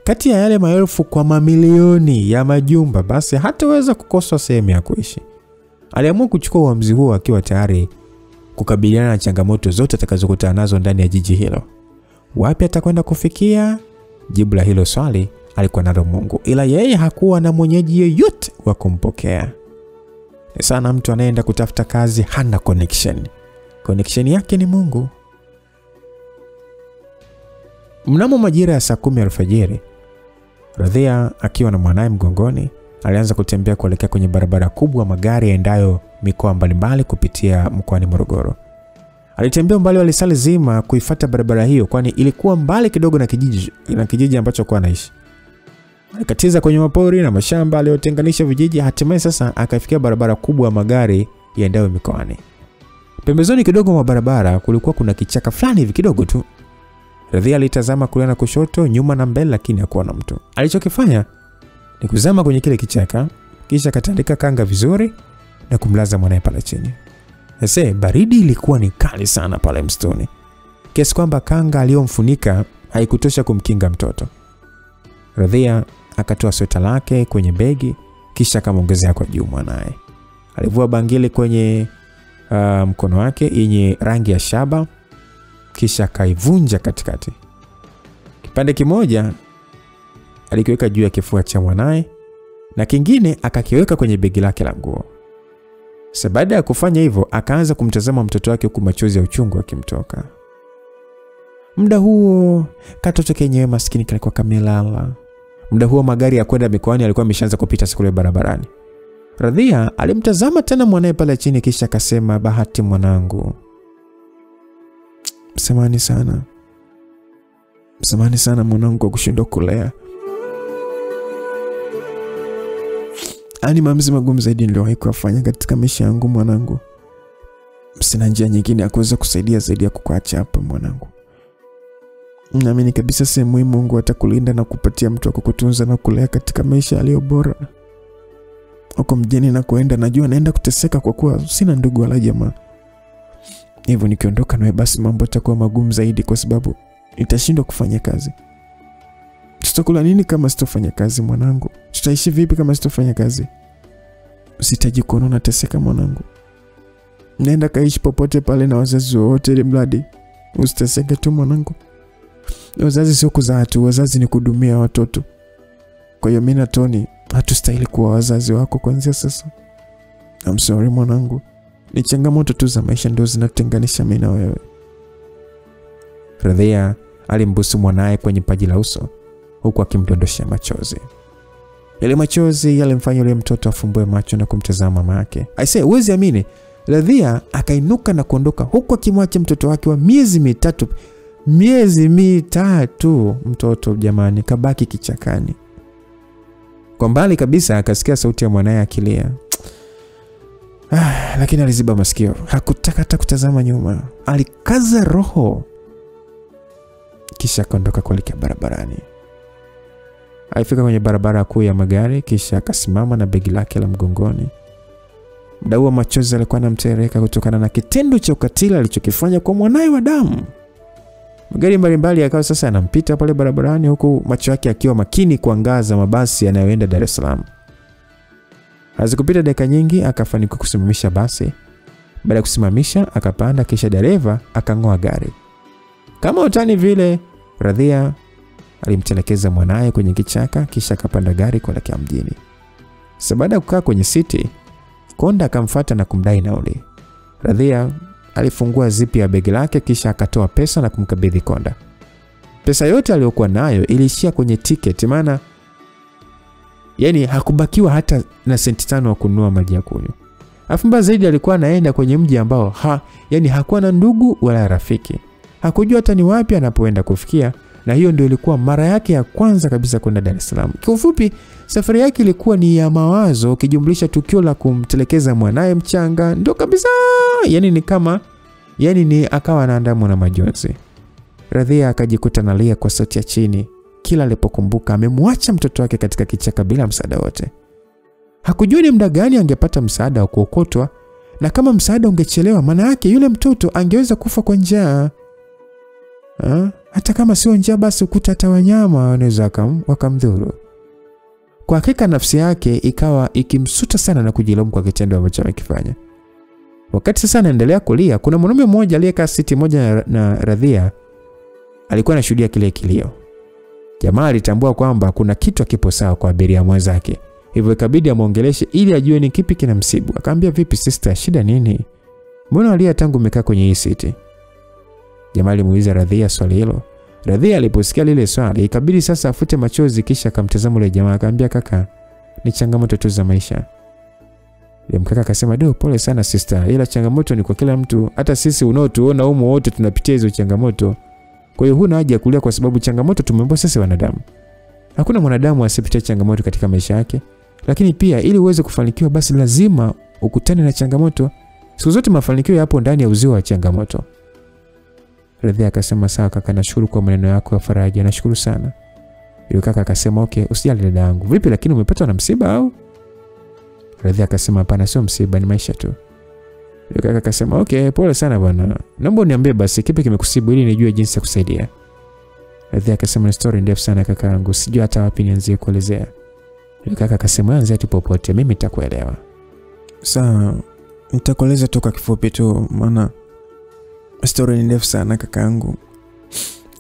A: kati ya yale maelfu kwa mamilioni ya majumba basi hataweza kukosa sehemu ya kuishi. Aliamua kuchukua uamuzi huo akiwa tayari kukabiliana na changamoto zote atakazokutana nazo ndani ya jiji hilo. Wapi atakwenda kufikia? Jibu la hilo swali alikuwa nalo Mungu, ila yeye hakuwa na mwenyeji yeyote wa kumpokea. Ni sana mtu anaenda kutafuta kazi hana connection. Connection yake ni Mungu. Mnamo majira ya saa 10 alfajiri, Radhia akiwa na mwanae mgongoni alianza kutembea kuelekea kwenye barabara kubwa magari yaendayo mikoa mbalimbali kupitia mkoani Morogoro. Alitembea mbali wa lisali zima kuifuata barabara hiyo kwani ilikuwa mbali kidogo na kijiji ambacho kwa anaishi. Alikatiza kwenye mapori na mashamba aliyotenganisha vijiji, hatimaye sasa akafikia barabara kubwa ya magari yaendayo mikoani. Pembezoni kidogo mwa barabara kulikuwa kuna kichaka fulani hivi kidogo tu. Radhia alitazama kulia na kushoto, nyuma na mbele, lakini hakuona mtu. Alichokifanya ni kuzama kwenye kile kichaka kisha akatandika kanga vizuri na kumlaza mwanae pale chini. Sasa baridi ilikuwa ni kali sana pale msituni, kiasi kwamba kanga aliyomfunika haikutosha kumkinga mtoto. Radhia akatoa sweta lake kwenye begi kisha akamongezea kwa juu mwanae. Alivua bangili kwenye mkono wake yenye rangi ya shaba kisha kaivunja katikati. Kipande kimoja alikiweka juu ya kifua cha mwanae na kingine akakiweka kwenye begi lake la nguo. Sasa baada ya kufanya hivyo akaanza kumtazama mtoto wake huku machozi ya uchungu yakimtoka. Muda huo katoto kenyewe maskini kalikuwa kamelala. Muda huo magari ya kwenda mikoani yalikuwa yameshaanza kupita siku ile barabarani. Radhia alimtazama tena mwanae pale chini kisha akasema, Bahati mwanangu, samahani sana mwanangu kwa kushindwa kulea. Ani maamuzi magumu zaidi niliyowahi kufanya katika maisha yangu mwanangu. Sina njia nyingine ya kuweza kusaidia zaidi ya kukuacha hapa mwanangu. Naamini kabisa sehemu muhimu Mungu atakulinda na kupatia mtu wa kukutunza na kulea katika maisha yaliyo bora. Huko mjini na kuenda najua naenda kuteseka kwa kuwa sina ndugu wala jamaa. Hivyo nikiondoka nawe basi mambo yatakuwa magumu zaidi kwa sababu nitashindwa kufanya kazi. Tutakula nini kama sitofanya kazi mwanangu? Tutaishi vipi kama sitofanya kazi? Usitaji kuona nateseka mwanangu. Nenda kaishi popote pale na wazazi wote ili mradi usiteseke tu mwanangu. Wazazi sio kuzaa tu, wazazi ni kudumia watoto. Kwa hiyo mimi na Tony hatustahili kuwa wazazi wako kuanzia sasa. I'm sorry mwanangu. Ni changamoto tu za maisha ndio zinatenganisha mimi na wewe. Radhia alimbusu mwanae kwenye paji la uso huku akimdondoshia machozi. Yale machozi yalimfanya yule mtoto afumbue macho na kumtazama mama yake. Aisee, huwezi amini. Radhia akainuka na kuondoka huku akimwacha mtoto wake wa miezi mitatu mtoto jamani kabaki kichakani. Kwa mbali kabisa akasikia sauti ya mwanae akilia. Lakini aliziba masikio. Hakutaka hata kutazama nyuma. Alikaza roho. Kisha akaondoka kuelekea barabarani. Alifika kwenye barabara kuu ya magari kisha akasimama na begi lake la mgongoni. Muda huo machozi alikuwa yanamtereka kutokana na kitendo cha ukatili alichokifanya kwa mwanae wa damu. Magari mbalimbali yakawa sasa yanampita pale barabarani huku macho yake akiwa makini kuangaza mabasi yanayoenda Dar es Salaam. Hazikupita dakika nyingi akafanikiwa kusimamisha basi. Baada ya kusimamisha akapanda kisha dereva akang'oa gari. Kama utani vile Radhia alimtelekeza mwanae kwenye kichaka kisha akapanda gari kuelekea mjini. Sasa baada ya kukaa kwenye siti, konda akamfuata na kumdai nauli. Radhia alifungua zipi ya begi lake kisha akatoa pesa na kumkabidhi konda. Pesa yote aliyokuwa nayo iliishia kwenye tiketi maana yani hakubakiwa hata na senti 5 wa kununua maji ya kunywa. Afumba zaidi alikuwa anaenda kwenye mji ambao hakuwa na ndugu wala rafiki. Hakujua hata ni wapi anapoenda kufikia na hiyo ndio ilikuwa mara yake ya kwanza kabisa kwenda Dar es Salaam. Kwa ufupi, safari yake ilikuwa ni ya mawazo ukijumlisha tukio la kumtelekeza mwanae mchanga. Ndio kabisa. Ni akawa anaandamwa na majonzi. Radhia akajikuta analia kwa sauti ya chini kila alipokumbuka amemwacha mtoto wake katika kichaka bila msaada wote. Hakujua ni muda gani angepata msaada wa kuokotwa na kama msaada ungechelewa maana yake yule mtoto angeweza kufa kwa njaa. Hata kama sio njaa basi ukuta hata wanyama wanaweza wakamdhuru. Kwa hakika nafsi yake ikawa ikimsuta sana na kujilaumu kwa kitendo ambacho amekifanya. Wakati sasa anaendelea kulia, kuna mwanaume mmoja aliyekaa siti moja na Radhia alikuwa anashuhudia kile kilio. Jamaa alitambua kwamba kuna kitu hakipo sawa kwa abiria mwenzake. Hivyo ikabidi amuongeleshe ili ajue ni kipi kinamsibu. Akamwambia, vipi sister, shida nini? Mbona alia tangu umekaa kwenye hii siti? Jamaa alimuuliza Radhia swali hilo. Radhia aliposikia lile swali ikabidi sasa afute machozi kisha akamtazama yule jamaa akamwambia, kaka, ni changamoto tu za maisha. Yule mkaka akasema, pole sana sister, ila changamoto ni kwa kila mtu, hata sisi unaotuona humo wote tunapitia hizo changamoto. Kwa hiyo huna haja kulia kwa sababu changamoto tumeumbwa sisi wanadamu. Hakuna mwanadamu asipitie changamoto katika maisha yake, lakini pia ili uweze kufanikiwa basi lazima ukutane na changamoto. Siku zote mafanikio yapo ndani ya uzio wa changamoto. Radhia akasema, sawa kaka, nashukuru kwa maneno yako ya faraja, nashukuru sana. Yule kaka akasema, okay, usijali dada yangu. Vipi lakini umepatwa na msiba au? Radhia akasema, hapana, sio msiba, ni maisha tu. Yule kaka akasema, okay, pole sana bwana. Naomba uniambie basi kipi kimekusibu ili nijue jinsi ya kusaidia. Radhia akasema, ni story ndefu sana kaka yangu, sijui hata wapi nianzie kuelezea. Yule kaka akasema, anza tu popote, mimi nitakuelewa. Sawa, nitakueleza tu kwa kifupi tu maana story ni ndefu sana kaka yangu.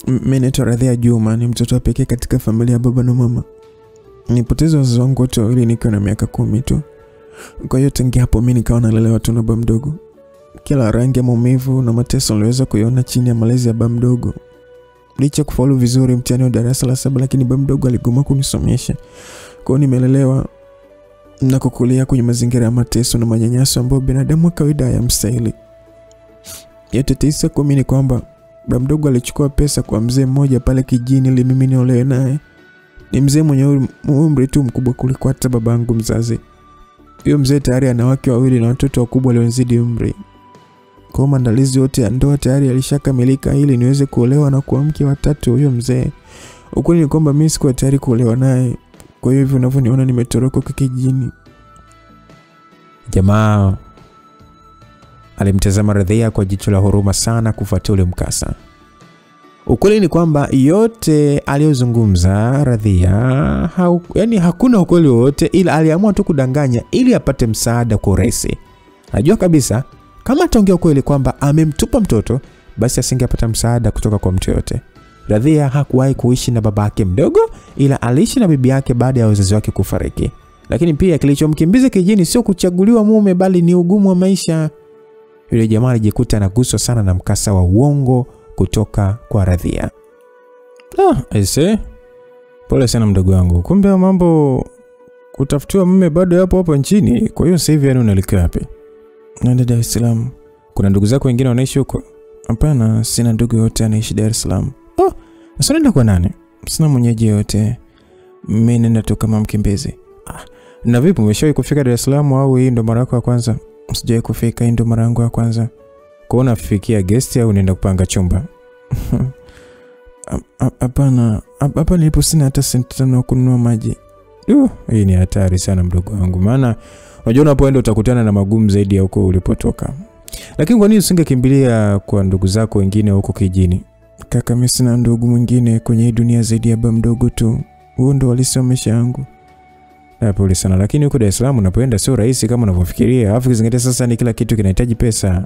A: Mimi naitwa Radhia Juma, ni mtoto pekee katika familia ya baba na mama. Nilipoteza wazazi wangu wote wawili nikiwa na miaka 10 tu. Kwa hiyo tangu hapo mimi nikawa nalelewa tu na baba mdogo. Kila rangi ya maumivu na mateso niliweza kuiona chini ya malezi ya baba mdogo. Licha kufaulu vizuri mtihani wa darasa la 7 lakini baba mdogo aligoma kunisomesha. Kwa hiyo nimelelewa
C: na kukulia kwenye mazingira ya mateso na manyanyaso ambayo binadamu wa kawaida hayamstahili. Yote tisa kuamini kwamba baba mdogo alichukua pesa kwa mzee mmoja pale kijini ili mimi niolewe naye. Ni mzee mwenye umri tu mkubwa kuliko hata babangu mzazi. Huyo mzee tayari ana wake wawili na watoto wakubwa waliozidi umri. Kwa maandalizi yote ya ndoa tayari alishakamilika ili niweze kuolewa na kuwa mke wa tatu huyo mzee. Ukweli ni kwamba mimi sikuwa tayari kuolewa naye. Kwa hivyo unavyoniona nimetoroka kwa kijini.
A: Jamaa alimtazama Radhia kwa jicho la huruma sana kufuatia ule mkasa. Ukweli ni kwamba yote aliyozungumza Radhia yani hakuna ukweli wote, ila aliamua tu kudanganya ili apate msaada kwa urahisi. Najua kabisa kama ataongea ukweli kwamba amemtupa mtoto, basi asingepata msaada kutoka kwa mtu yote. Radhia hakuwahi kuishi na babake mdogo, ila aliishi na bibi yake baada ya wazazi wake kufariki. Lakini pia kilichomkimbiza kijini sio kuchaguliwa mume, bali ni ugumu wa maisha. Yule jamaa alijikuta anaguswa sana na mkasa wa uongo kutoka kwa Radhia. Aise, pole sana mdogo wangu. Kumbe mambo kutafutiwa mume bado yapo hapo nchini. Kwa hiyo sasa hivi unaelekea wapi?
C: Naenda Dar es Salaam.
A: Kuna ndugu zako wengine wanaishi huko?
C: Hapana, sina ndugu yote anaishi Dar es Salaam.
A: Sasa unaenda kwa nani?
C: Sina mwenyeji yote. Mimi nenda tu kama mkimbizi.
A: Na vipi, umeshawahi kufika Dar es Salaam au hii ndo mara yako ya kwanza?
C: Sijawahi kufika, hii ndo mara yangu ya kwanza.
A: Kwa unafikia guest au unaenda kupanga chumba?
C: Hapana, hapa nilipo sina hata senti 5 kununua maji.
A: Hii ni hatari sana mdogo wangu, maana unajua unapoenda utakutana na magumu zaidi ya huko ulipotoka. Lakini kwa nini usingekimbilia kwa ndugu zako wengine huko kijini?
C: Kaka, mimi sina ndugu mwingine kwenye hii dunia zaidi ya baba mdogo tu. Huo ndo walisomesha yangu.
A: Pole sana, lakini huko Dar es Salaam unapoenda sio rahisi kama unavyofikiria. Alafu kizingatia sasa ni kila kitu kinahitaji pesa,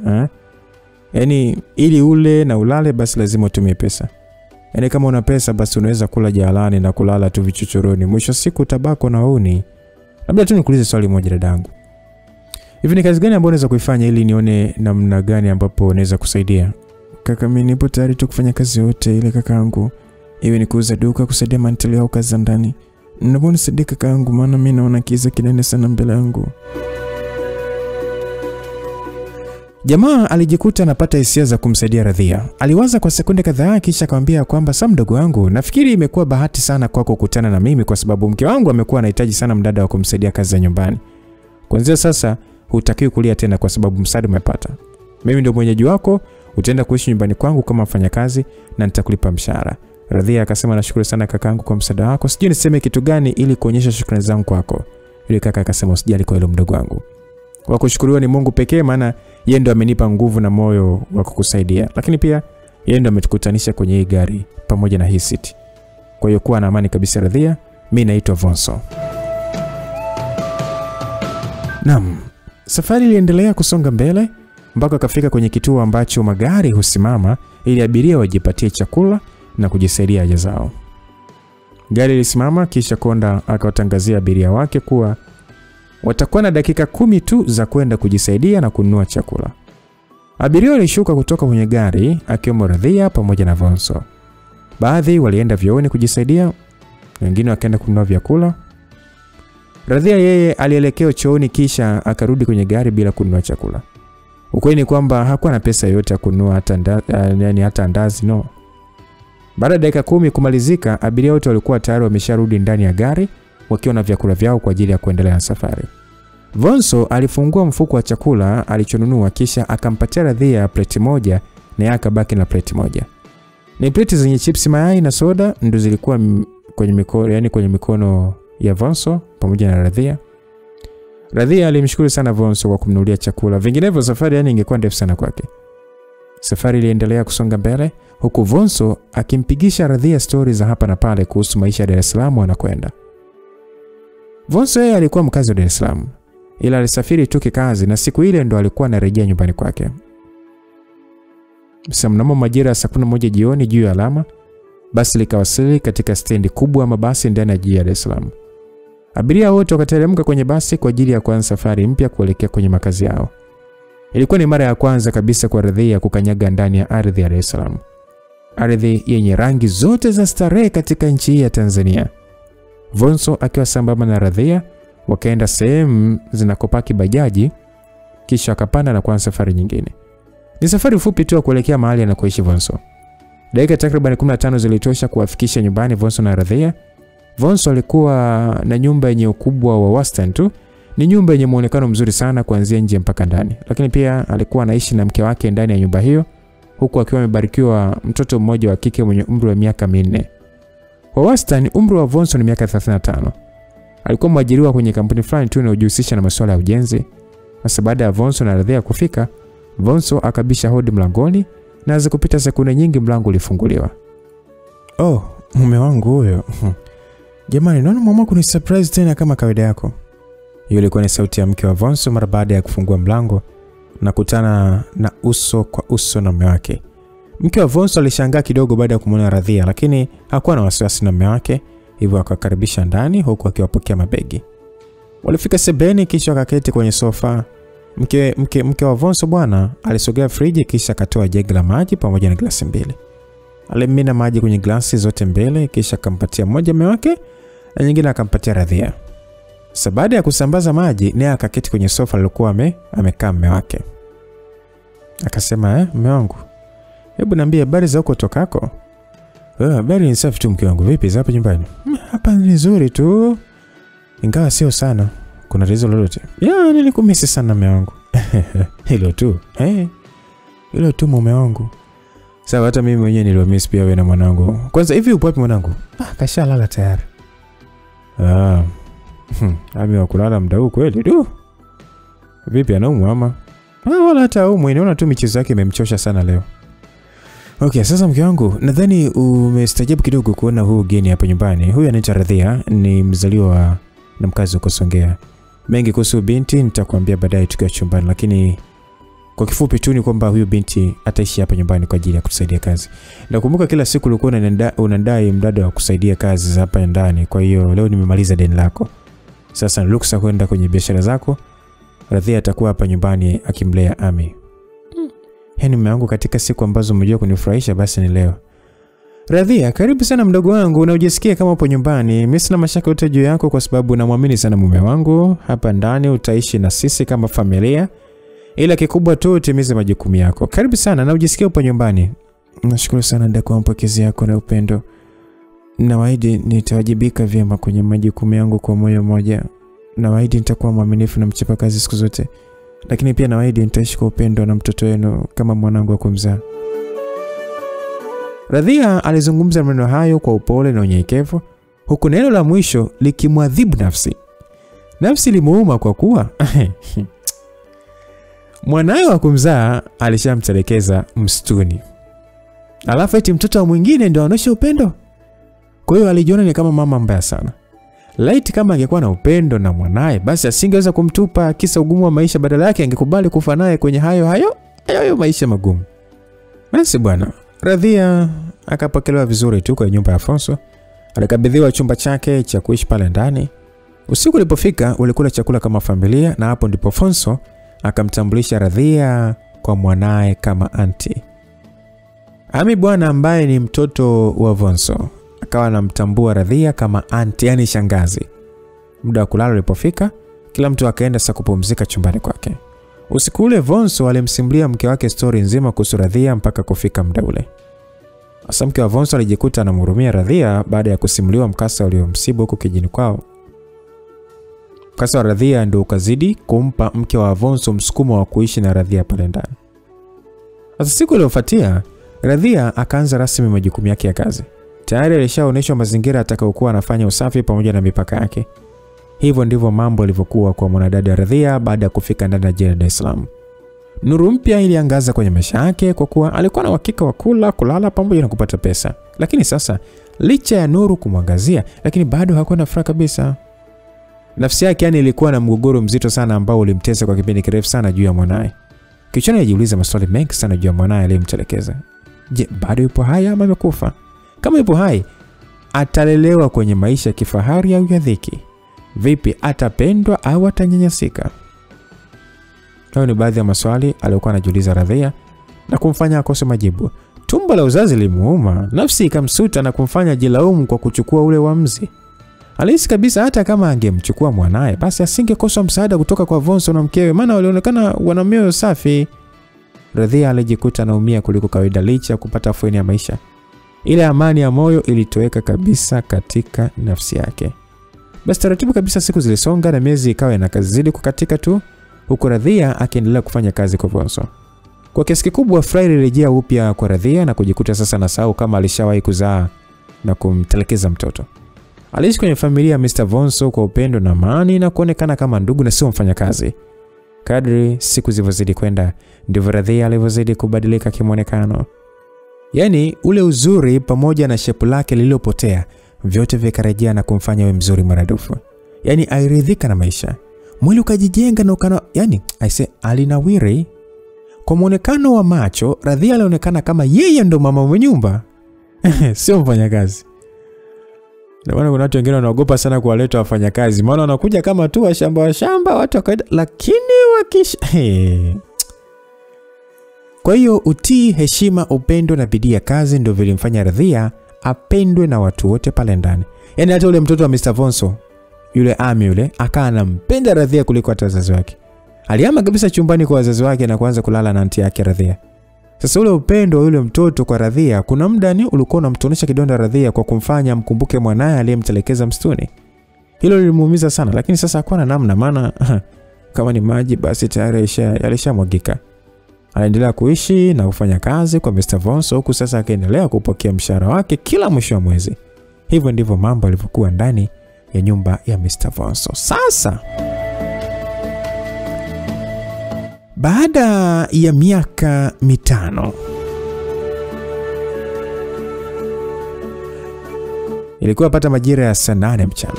A: Yaani ili ule na ulale basi lazima utumie pesa. Yaani kama una pesa basi unaweza kula jalalani na kulala tu vichochoroni. Mwisho siku tabako na uni. Labda tu nikuulize swali moja dadangu. Hivi ni kazi gani ambayo unaweza kuifanya ili nione namna gani ambapo unaweza kusaidia?
C: Kaka, mimi nipo tayari tu kufanya kazi yote ile kakaangu. Iwe ni kuuza duka, kusaidia manteleo au kazi za ndani. Naomba unisaidie kakaangu, maana mimi naona kiza kinene sana mbele yangu.
A: Jamaa alijikuta anapata hisia za kumsaidia Radhia. Aliwaza kwa sekunde kadhaa kisha akamwambia kwamba sasa mdogo wangu, nafikiri imekuwa bahati sana kwako kukutana na mimi kwa sababu mke wangu amekuwa anahitaji sana mdada wa kumsaidia kazi za nyumbani. Kuanzia sasa hutakiwi kulia tena kwa sababu msaada umepata. Mimi ndio mwenyeji wako, utaenda kuishi nyumbani kwangu kama mfanyakazi na nitakulipa mshahara. Radhia akasema nashukuru sana kakaangu kwa msaada wako. Sijui niseme kitu gani ili kuonyesha shukrani zangu kwako. Yule kaka akasema usijali kwa hilo mdogo wangu. Wa kushukuriwa ni Mungu pekee, maana yeye ndo amenipa nguvu na moyo wa kukusaidia. Lakini pia yeye ndo ametukutanisha kwenye hii gari pamoja na hii city. Kwa hiyo kuwa na amani kabisa Radhia. Mimi naitwa Vonso. Naam, safari iliendelea kusonga mbele mpaka akafika kwenye kituo ambacho magari husimama ili abiria wajipatie chakula na kujisaidia haja zao. Gari lisimama kisha konda akawatangazia abiria wake kuwa watakuwa na dakika 10 tu za kwenda kujisaidia na kununua chakula. Abiria walishuka kutoka kwenye gari akiwemo Radhia pamoja na Vonso. Baadhi walienda vyooni kujisaidia, wengine wakaenda kununua vyakula. Radhia yeye alielekea chooni kisha akarudi kwenye gari bila kununua chakula. Ukweli ni kwamba hakuwa na pesa yoyote ya kununua hata andazi no. Baada ya dakika 10 kumalizika, abiria wote walikuwa tayari wamesharudi ndani ya gari wakiwa na vyakula vyao kwa ajili ya kuendelea na safari. Vonso alifungua mfuko wa chakula alichonunua kisha akampatia Radhia plate moja na yeye akabaki na plate moja. Ni plate zenye chips, mayai na soda ndo zilikuwa kwenye mikono ya Vonso pamoja na Radhia. Radhia alimshukuru sana Vonso kwa kumnunulia chakula. Vinginevyo safari ingekuwa ndefu sana kwake. Safari iliendelea kusonga mbele huku Vonso akimpigisha Radhia stories za hapa na pale kuhusu maisha ya Dar es Salaam anakwenda. Vonso yeye alikuwa mkazi wa Dar es Salaam, ila alisafiri tu kikazi na siku ile ndo alikuwa anarejea nyumbani kwake. Mnamo majira ya saa 11 jioni juu ya alama, basi likawasili katika stendi kubwa ya mabasi ndani ya jiji la Dar es Salaam. Abiria wote wakateremka kwenye basi kwa ajili ya kuanza safari mpya kuelekea kwenye makazi yao. Ilikuwa ni mara ya kwanza kabisa kwa Radhia kukanyaga ndani ya ardhi ya Dar es Salaam. Ardhi yenye rangi zote za starehe katika nchi hii ya Tanzania. Vonso akiwa sambamba na Radhia Wakaenda sehemu zinakopaki bajaji, kisha akapanda na kuanza safari nyingine. Ni safari fupi tu kuelekea mahali anakoishi Vonso. Dakika takriban 15 zilitosha kuwafikisha nyumbani Vonso na Radhia. Vonso alikuwa na nyumba yenye ukubwa wa wastani tu. Ni nyumba yenye muonekano mzuri sana kuanzia nje mpaka ndani. Lakini pia alikuwa anaishi na mke wake ndani ya nyumba hiyo, huku akiwa amebarikiwa mtoto mmoja wa kike mwenye umri wa miaka 4. Kwa wastani umri wa Vonso ni miaka 35. Alikuwa mwajiriwa kwenye kampuni fulani tu inayojihusisha na masuala ya ujenzi. Sasa baada ya Vonso na Radhia kufika, Vonso akabisha hodi mlangoni na hazikupita sekunde nyingi mlango ulifunguliwa.
C: Oh, mume wangu huyo. Jamani, naona mama kuna surprise tena kama kawaida yako.
A: Hiyo ilikuwa ni sauti ya mke wa Vonso mara baada ya kufungua mlango na kutana na uso kwa uso na mume wake. Mke wa Vonso alishangaa kidogo baada ya kumwona Radhia, lakini hakuwa na wasiwasi na mume wake, hivyo akakaribisha ndani huku akiwapokea mabegi. Walifika sebeni kisha wakaketi kwenye sofa. Mke wa Vonso bwana alisogea friji kisha akatoa jegi la maji pamoja na glasi mbili. Alimimina maji kwenye glasi zote mbili kisha akampatia moja mume wake na nyingine akampatia Radhia. Sasa baada ya kusambaza maji, naye akaketi kwenye sofa alilokuwa amekaa mume wake. Akasema, mume wangu, hebu niambie habari za huko tokako. Habari ni safi tu mke wangu, vipi za hapa nyumbani?
C: Hapa ni nzuri tu, ingawa sio sana. Kuna tatizo lolote?
A: Ya, nilikumisi sana mume wangu.
C: Hilo tu. Hilo tu mume wangu.
A: Sawa, hata mimi mwenyewe niliwamiss pia wewe na mwanangu. Kwanza hivi upo wapi mwanangu?
C: Kashalala tayari.
A: Ami wa kulala muda huu kweli du. Vipi anaumwa ama? Wala hata aumwi, naona tu michezo yake imemchosha sana leo.
C: Okay, sasa mke wangu, nadhani umestajabu kidogo kuona huu geni hapa nyumbani. Huyu anaitwa Radhia, ni mzaliwa na mkazi wa Songea. Mengi kuhusu binti nitakwambia baadaye tukiwa chumbani, lakini kwa kifupi tu ni kwamba huyu binti ataishi hapa nyumbani kwa ajili ya kutusaidia kazi. Nakumbuka kila siku ulikuwa unadai mdada wa kusaidia kazi za hapa ndani, kwa hiyo leo nimemaliza deni lako. Sasa ni ruksa kwenda kwenye biashara zako. Radhia atakuwa hapa nyumbani akimlea Ami. Yaani mume wangu, katika siku ambazo umejua kunifurahisha basi ni leo.
A: Radhia, karibu sana mdogo wangu, na ujisikie kama upo nyumbani. Mimi sina mashaka yote juu yako kwa sababu namwamini sana mume wangu. Hapa ndani utaishi na sisi kama familia. Ila kikubwa tu utimize majukumu yako. Karibu sana na ujisikie upo nyumbani.
C: Nashukuru sana dada kwa mapokezi yako na upendo. Nawaahidi nitawajibika vyema kwenye majukumu yangu kwa moyo mmoja. Nawaahidi nitakuwa mwaminifu na mchapa kazi siku zote. Lakini pia nawaahidi nitaishi kwa upendo na mtoto wenu kama mwanangu wa kumzaa.
A: Radhia alizungumza maneno hayo kwa upole na unyenyekevu, huku neno la mwisho likimwadhibu nafsi. Nafsi limuuma kwa kuwa mwanae wa kumzaa alishamtelekeza msituni. Alafu eti mtoto wa mwingine ndio anaonyesha upendo. Kwa hiyo alijiona ni kama mama mbaya sana. Laiti kama angekuwa na upendo na mwanae, basi asingeweza kumtupa kisa ugumu wa maisha, badala yake angekubali kufa naye kwenye hayo maisha magumu. Basi bwana, Radhia akapokelewa vizuri tu kwenye nyumba ya Vonso. Alikabidhiwa chumba chake cha kuishi pale ndani. Usiku ulipofika, walikula chakula kama familia, na hapo ndipo Vonso akamtambulisha Radhia kwa mwanae kama aunti. Ami bwana ambaye ni mtoto wa Vonso akawa anamtambua Radhia kama aunti, yani shangazi. Muda wa kulala ulipofika, kila mtu akaenda sasa kupumzika chumbani kwake. Usiku ule Vonso alimsimulia mke wake story nzima kuhusu Radhia mpaka kufika muda ule. Sasa mke wa Vonso alijikuta anamhurumia Radhia baada ya kusimuliwa mkasa uliomsibu huko kijini kwao. Mkasa wa Radhia ndio ukazidi kumpa mke wa Vonso msukumo wa kuishi na Radhia pale ndani. Sasa siku iliyofuatia, Radhia akaanza rasmi majukumu yake ya kazi. Tayari alishaonyeshwa mazingira atakayokuwa anafanya usafi pamoja na mipaka yake. Hivyo ndivyo mambo yalivyokuwa kwa mwanadada Radhia baada ya kufika ndani ya jiji la Dar es Salaam. Nuru mpya iliangaza kwenye maisha yake kwa kuwa alikuwa na uhakika wa kula, kulala pamoja na kupata pesa. Lakini sasa, licha ya nuru kumwangazia, lakini bado hakuwa na furaha kabisa. Nafsi yake yani ilikuwa na mgogoro mzito sana ambao ulimtesa kwa kipindi kirefu sana juu ya mwanae. Kichwani alijiuliza maswali mengi sana juu ya mwanae aliyemtelekeza. Je, bado yupo hai ama amekufa? Kama yupo hai, atalelewa kwenye maisha ya kifahari au ya dhiki? Vipi, atapendwa au atanyanyasika? Hayo ni baadhi ya maswali aliyokuwa anajiuliza Radhia na kumfanya akose majibu. Tumbo la uzazi limuuma, nafsi ikamsuta na kumfanya jilaumu kwa kuchukua ule uamuzi. Alihisi kabisa hata kama angemchukua mwanae basi asingekosa msaada kutoka kwa Vonso na mkewe, maana walionekana wana mioyo safi. Radhia alijikuta anaumia kuliko kawaida licha kupata afueni ya maisha. Ile amani ya moyo ilitoweka kabisa katika nafsi yake. Basi taratibu kabisa siku zilisonga na miezi ikawa inakazidi kukatika tu, huku Radhia akiendelea kufanya kazi kwa Vonso. Kwa kiasi kikubwa furaha ilirejea upya kwa Radhia na kujikuta sasa nasahau kama alishawahi kuzaa na kumtelekeza mtoto. Aliishi kwenye familia ya Mr. Vonso kwa upendo na amani na kuonekana kama ndugu na sio mfanyakazi. Kadri siku zilizozidi kwenda, ndivyo Radhia alivyozidi kubadilika kimuonekano. Yaani ule uzuri pamoja na shepu lake lililopotea, vyote vikarejea na kumfanya awe mzuri maradufu. Yaani aliridhika na maisha. Mwili ukajijenga na ukana, yaani alinawiri. Kwa muonekano wa macho, Radhia alionekana kama yeye ndo mama wa nyumba. Sio mfanyakazi. Na maana kuna watu wengine wanaogopa sana kuwaleta wafanyakazi, maana wanakuja kama tu washamba watu wakaida, lakini Kwa hiyo utii, heshima, upendo na bidii ya kazi ndio vilimfanya Radhia apendwe na watu wote pale ndani. Yaani hata ule mtoto wa Mr. Vonso, yule Ami yule, akawa anampenda Radhia kuliko hata wazazi wake. Alihama kabisa chumbani kwa wazazi wake na kuanza kulala na aunti yake Radhia. Sasa ule upendo wa yule mtoto kwa Radhia, kuna muda ni ulikuwa unamtonesha kidonda Radhia kwa kumfanya mkumbuke mwanae aliyemtelekeza msituni. Hilo lilimuumiza sana, lakini sasa hakuwa na namna, maana kama ni maji basi tayari yalishamwagika. Aliendelea kuishi na kufanya kazi kwa Mr. Vonso, huku sasa akaendelea kupokea mshahara wake kila mwisho wa mwezi. Hivyo ndivyo mambo yalivyokuwa ndani ya nyumba ya Mr. Vonso. Sasa baada ya miaka 5, ilikuwa pata majira ya saa 8 mchana.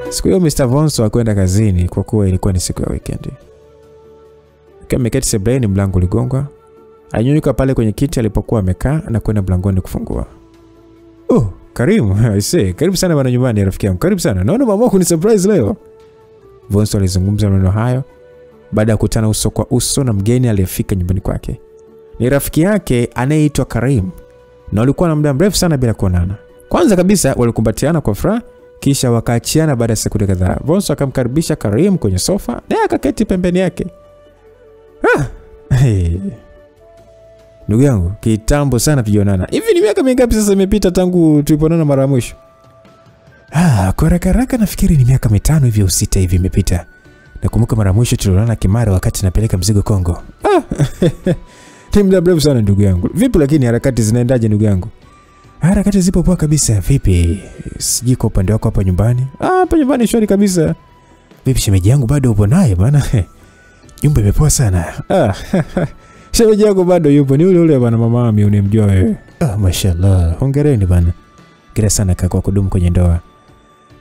A: Siku hiyo Mr. Vonso hakwenda kazini kwa kuwa ilikuwa ni siku ya weekend. Kama ameketi sebuleni, mlango uligongwa. Alinyanyuka pale kwenye kiti alipokuwa amekaa na kwenda mlangoni kufungua. "Oh, Karimu, karibu sana bwana nyumbani rafiki yangu. Karibu sana. Naona mama wako ni surprise leo." Vonso alizungumza maneno hayo baada ya kukutana uso kwa uso na mgeni aliyefika nyumbani kwake. Ni rafiki yake anayeitwa Karim, na walikuwa na muda mrefu sana bila kuonana. Kwanza kabisa walikumbatiana kwa furaha, kisha wakaachiana baada ya sekunde kadhaa. Vonso akamkaribisha Karim kwenye sofa na akaketi pembeni yake. Ndugu yangu, kitambo sana tujaonana. Hivi ni miaka mingapi sasa imepita tangu tulipoonana mara ya mwisho? Kwa haraka nafikiri ni miaka 5 hivi au 6 hivi imepita. Nakumbuka mara ya mwisho tulionana Kimara wakati napeleka mzigo Kongo. Ni muda mrefu sana ndugu yangu. Vipi lakini harakati zinaendaje ndugu yangu? Harakati zipo poa kabisa. Vipi? Siji kwa upande wako hapa nyumbani? Hapa nyumbani shwari kabisa. Vipi shemeji yangu bado upo naye bwana? Nyumba imepoa sana. Shemeji yangu bado yupo, ni ule bwana mama Ami unemjua wewe. Mashallah. Hongereni bwana. Kila sana kwa kudumu kwenye ndoa.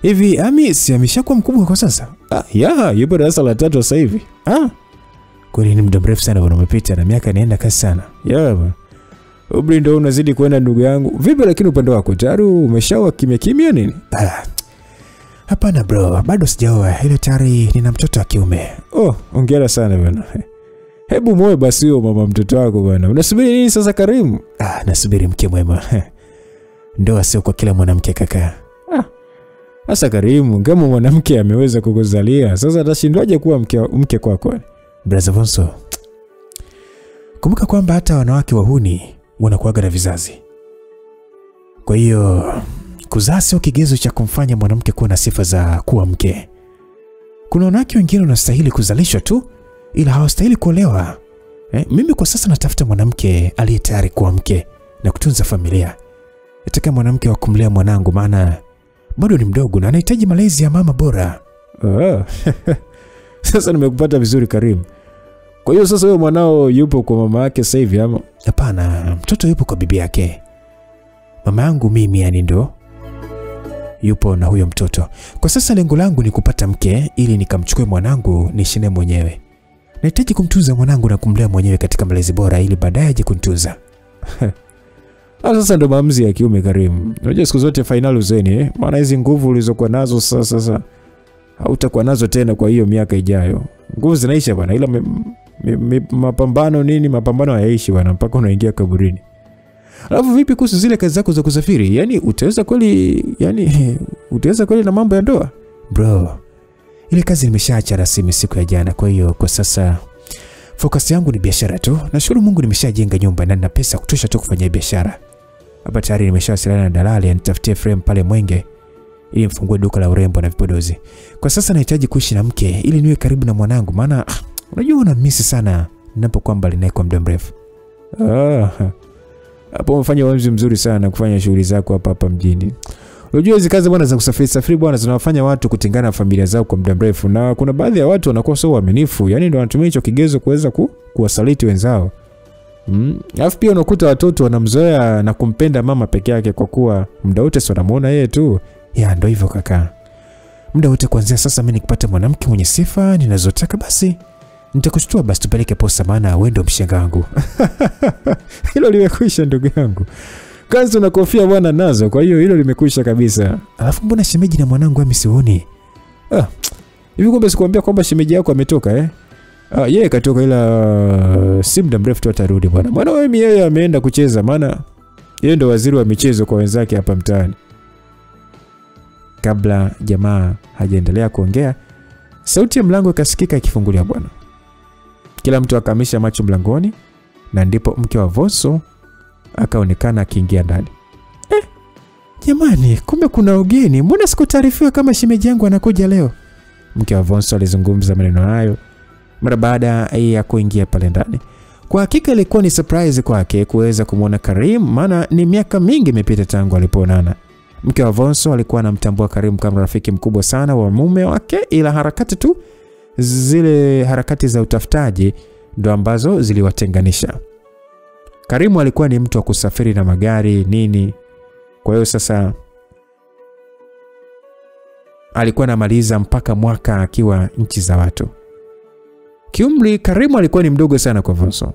A: Hivi Ami si ameshakuwa mkubwa kwa sasa? Yupo darasa la 3 sasa hivi. Kwani ni muda mrefu sana bwana umepita na miaka inaenda kasi sana. Bwana. Umri ndio unazidi kwenda ndugu yangu. Vipi lakini upande wako tayari umeshaoa kimya nini? Hapana bro, bado sijaoa. Ile tayari nina mtoto wa kiume. Hongera sana bwana. Hebu moyo basi huyo mama mtoto wako bwana. Unasubiri nini sasa Karimu? Nasubiri mke mwema. Ndoa sio kwa kila mwanamke kaka. Sasa Karimu, kama mwanamke ameweza kukuzalia, sasa atashindwaje kuwa mke kwako? Brother Vonso, kumbuka kwamba hata wanawake wahuni wanakuaga na vizazi. Kwa hiyo kuzaa sio kigezo cha kumfanya mwanamke kuwa na sifa za kuwa mke. Kuna wanawake wengine wanastahili kuzalishwa tu, ila hawastahili kuolewa. Mimi kwa sasa natafuta mwanamke aliye tayari kuwa mke na kutunza familia. Nataka mwanamke wa kumlea mwanangu, maana bado ni mdogo na anahitaji malezi ya mama bora. Sasa nimekupata vizuri Karim. Kwa hiyo sasa wewe mwanao yupo kwa mama yake sasa hivi ama? Hapana, mtoto yupo kwa bibi yake. Mama yangu mimi yani ndo yupo na huyo mtoto. Kwa sasa lengo langu ni kupata mke ili nikamchukue mwanangu nishine mwenyewe. Nahitaji kumtunza mwanangu na kumlea mwenyewe katika malezi bora ili baadaye aje kunituza. Sasa ndo maamuzi ya kiume Karim. Unajua siku zote final uzeni, maana hizi nguvu ulizokuwa nazo sasa hautakuwa nazo tena kwa hiyo miaka ijayo. Nguvu zinaisha bwana, ila mapambano hayaishi bwana mpaka unaingia kaburini. Alafu vipi kuhusu zile kazi zako za kusafiri? Yaani utaweza kweli na mambo ya ndoa? Bro, ile kazi nimeshaacha rasmi siku ya jana. Kwa hiyo kwa sasa focus yangu ni biashara tu. Nashukuru Mungu nimeshajenga nyumba na nina pesa kutosha tu kufanya biashara. Hapa tayari nimeshawasiliana na dalali anitafutie frame pale Mwenge ili mfungue duka la urembo na vipodozi. Kwa sasa nahitaji kuishi na mke ili niwe karibu na mwanangu, maana unajua unamisi sana ninapokuwa mbali naye kwa muda mrefu. Hapo umefanya uamuzi mzuri sana kufanya shughuli zako hapa mjini. Unajua hizo kazi bwana za kusafiri bwana zinawafanya watu kutengana na familia zao kwa muda mrefu, na kuna baadhi ya watu wanakuwa sio waaminifu, yani ndio wanatumia hicho kigezo kuweza kuwasaliti wenzao. Alafu pia unakuta watoto wanamzoea na kumpenda mama peke yake kwa kuwa muda wote sio wanamuona yeye tu. Ya ndio hivyo kaka. Muda wote kuanzia sasa mimi nikipata mwanamke mwenye sifa ninazotaka basi nitakushtua basi tupeleke posa, maana wewe ndio mshenga wangu. Hilo limekwisha ndugu yangu. Kazi na kofia bwana nazo, kwa hiyo hilo limekwisha kabisa. Alafu mbona shemeji na mwanangu amesioni? Hivi kumbe sikuambia kwamba shemeji yako ametoka yeye katoka, ila si muda mrefu tu atarudi bwana. Maana wewe yeye ameenda kucheza, maana yeye ndo waziri wa michezo kwa wenzake hapa mtaani. Kabla jamaa hajaendelea kuongea, sauti ya mlango ikasikika ikifunguliwa bwana. Kila mtu akamisha macho mlangoni, na ndipo mke wa Vonso akaonekana akiingia ndani. Jamani, kumbe kuna ugeni. Mbona sikutaarifiwa kama shemeji yangu anakuja leo? Mke wa Vonso alizungumza maneno hayo mara baada ya kuingia pale ndani. Kwa hakika ilikuwa ni surprise kwake kuweza kumuona Karim, maana ni miaka mingi imepita tangu alipoonana. Mke wa Vonso alikuwa anamtambua Karim kama rafiki mkubwa sana wa mume wake, ila zile harakati za utafutaji ndo ambazo ziliwatenganisha. Karim alikuwa ni mtu wa kusafiri na magari nini. Kwa hiyo sasa alikuwa anamaliza mpaka mwaka akiwa nchi za watu. Kiumri Karim alikuwa ni mdogo sana kwa Vonso.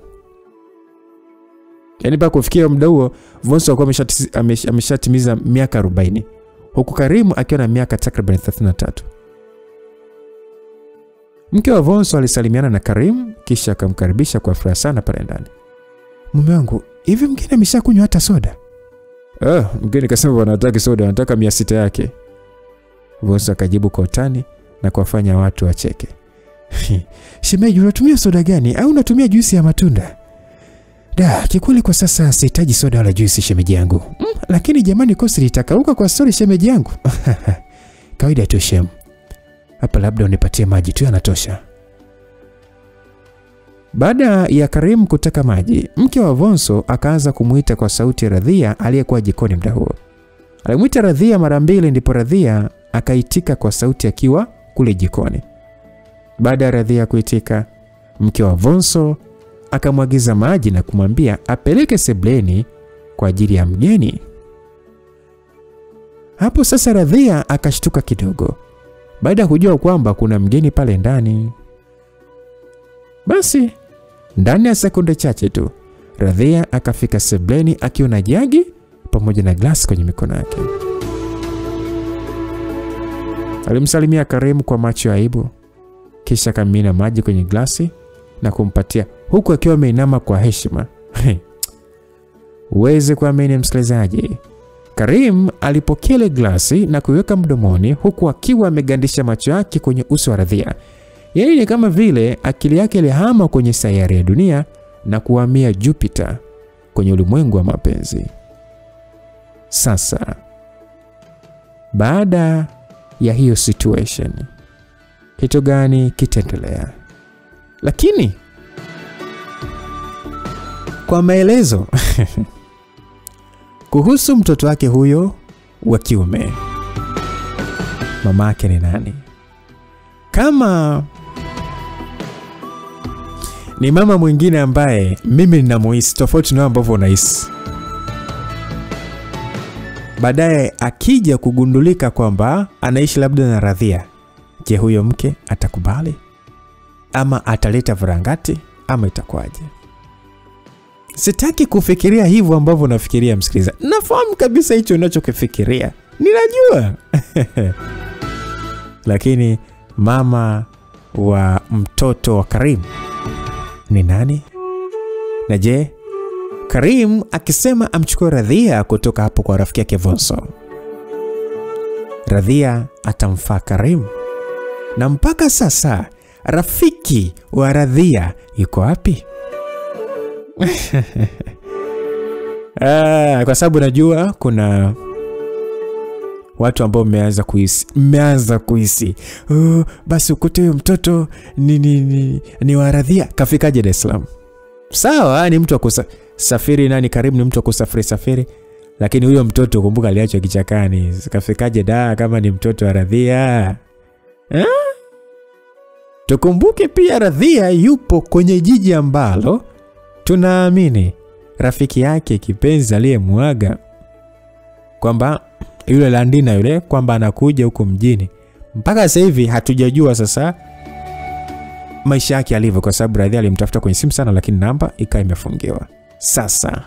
A: Yaani mpaka kufikia muda huo Vonso alikuwa ameshatimiza miaka 40, huku Karim akiwa na miaka takriban 33. Mke wa Vonso alisalimiana na Karim kisha akamkaribisha kwa furaha sana pale ndani. Mume wangu, hivi mgeni ameshakunywa hata soda? Mgeni kasema bwana hataki soda, anataka 600 yake. Vonso akajibu kwa utani na kuwafanya watu wacheke. Shemeji, unatumia soda gani au unatumia juisi ya matunda? Kikweli kwa sasa sihitaji soda wala juisi shemeji yangu. Lakini jamani kosi litakauka kwa story shemeji yangu. Kawaida tu shem. Hapa labda unipatie maji tu yanatosha. Baada ya Karim kutaka maji, mke wa Vonso akaanza kumuita kwa sauti ya Radhia aliyekuwa jikoni muda huo. Alimuita Radhia mara 2 ndipo Radhia akaitika kwa sauti akiwa kule jikoni. Baada ya Radhia kuitika, mke wa Vonso akamwagiza maji na kumwambia apeleke sebleni kwa ajili ya mgeni. Hapo sasa Radhia akashtuka kidogo baada ya kujua kwamba kuna mgeni pale ndani. Basi ndani ya sekunde chache tu Radhia akafika sebleni akiwa na jagi pamoja na glasi kwenye mikono yake. Alimsalimia Karim kwa macho ya aibu, kisha akamimina maji kwenye glasi na kumpatia huku akiwa ameinama kwa heshima. Uweze kuamini msikilizaji, Karim alipokea ile glasi na kuiweka mdomoni huku akiwa amegandisha macho yake kwenye uso wa Radhia. Yaani ni kama vile akili yake ilihama kwenye sayari ya dunia na kuhamia Jupiter kwenye ulimwengu wa mapenzi. Sasa baada ya hiyo situation, kitu gani kitaendelea? Lakini kwa maelezo kuhusu mtoto wake huyo wa kiume, mamake ni nani, kama ni mama mwingine ambaye mimi ninamuhisi tofauti na ambavyo unahisi, baadaye akija kugundulika kwamba anaishi labda na Radhia, je, huyo mke atakubali ama ataleta varangati ama itakuwaje? Sitaki kufikiria hivyo ambavyo unafikiria msikiliza. Nafahamu kabisa hicho unachokifikiria. Ninajua. Lakini mama wa mtoto wa Karim ni nani? Na je, Karim akisema amchukue Radhia kutoka hapo kwa rafiki yake Vonso. Radhia atamfaa Karim. Na mpaka sasa rafiki wa Radhia yuko wapi? Kwa sababu najua kuna watu ambao mmeanza kuhisi basi ukute huyo mtoto ni wa Radhia, kafikaje Dar es Salaam? Sawa, ni mtu wa kusafiri, nani Karim ni mtu wa kusafiri, lakini huyo mtoto kumbuka aliachwa kichakani, kafikaje Dar kama ni mtoto wa Radhia? Tukumbuke pia Radhia yupo kwenye jiji ambalo tunaamini rafiki yake kipenzi aliyemuaga kwamba yule Landina yule kwamba anakuja huko mjini. Mpaka sasa hivi hatujajua sasa maisha yake alivyo, kwa sababu Radhia alimtafuta kwenye simu sana, lakini namba ikawa imefungiwa. Sasa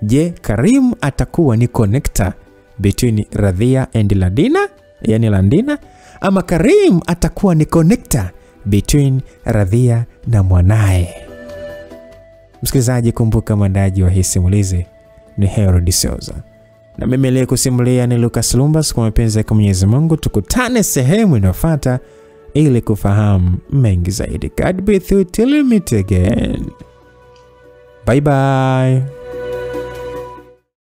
A: je, Karim atakuwa ni connector between Radhia and Landina, yani Landina, ama Karim atakuwa ni connector between Radhia na mwanae? Msikilizaji, kumbuka mwandaji wa hii simulizi ni Herod Souza, na mimi leo kusimulia ni Lucas Lumbas. Kwa mapenzi ya Mwenyezi Mungu tukutane sehemu inayofuata ili kufahamu mengi zaidi. God be with you till we meet again. Bye bye.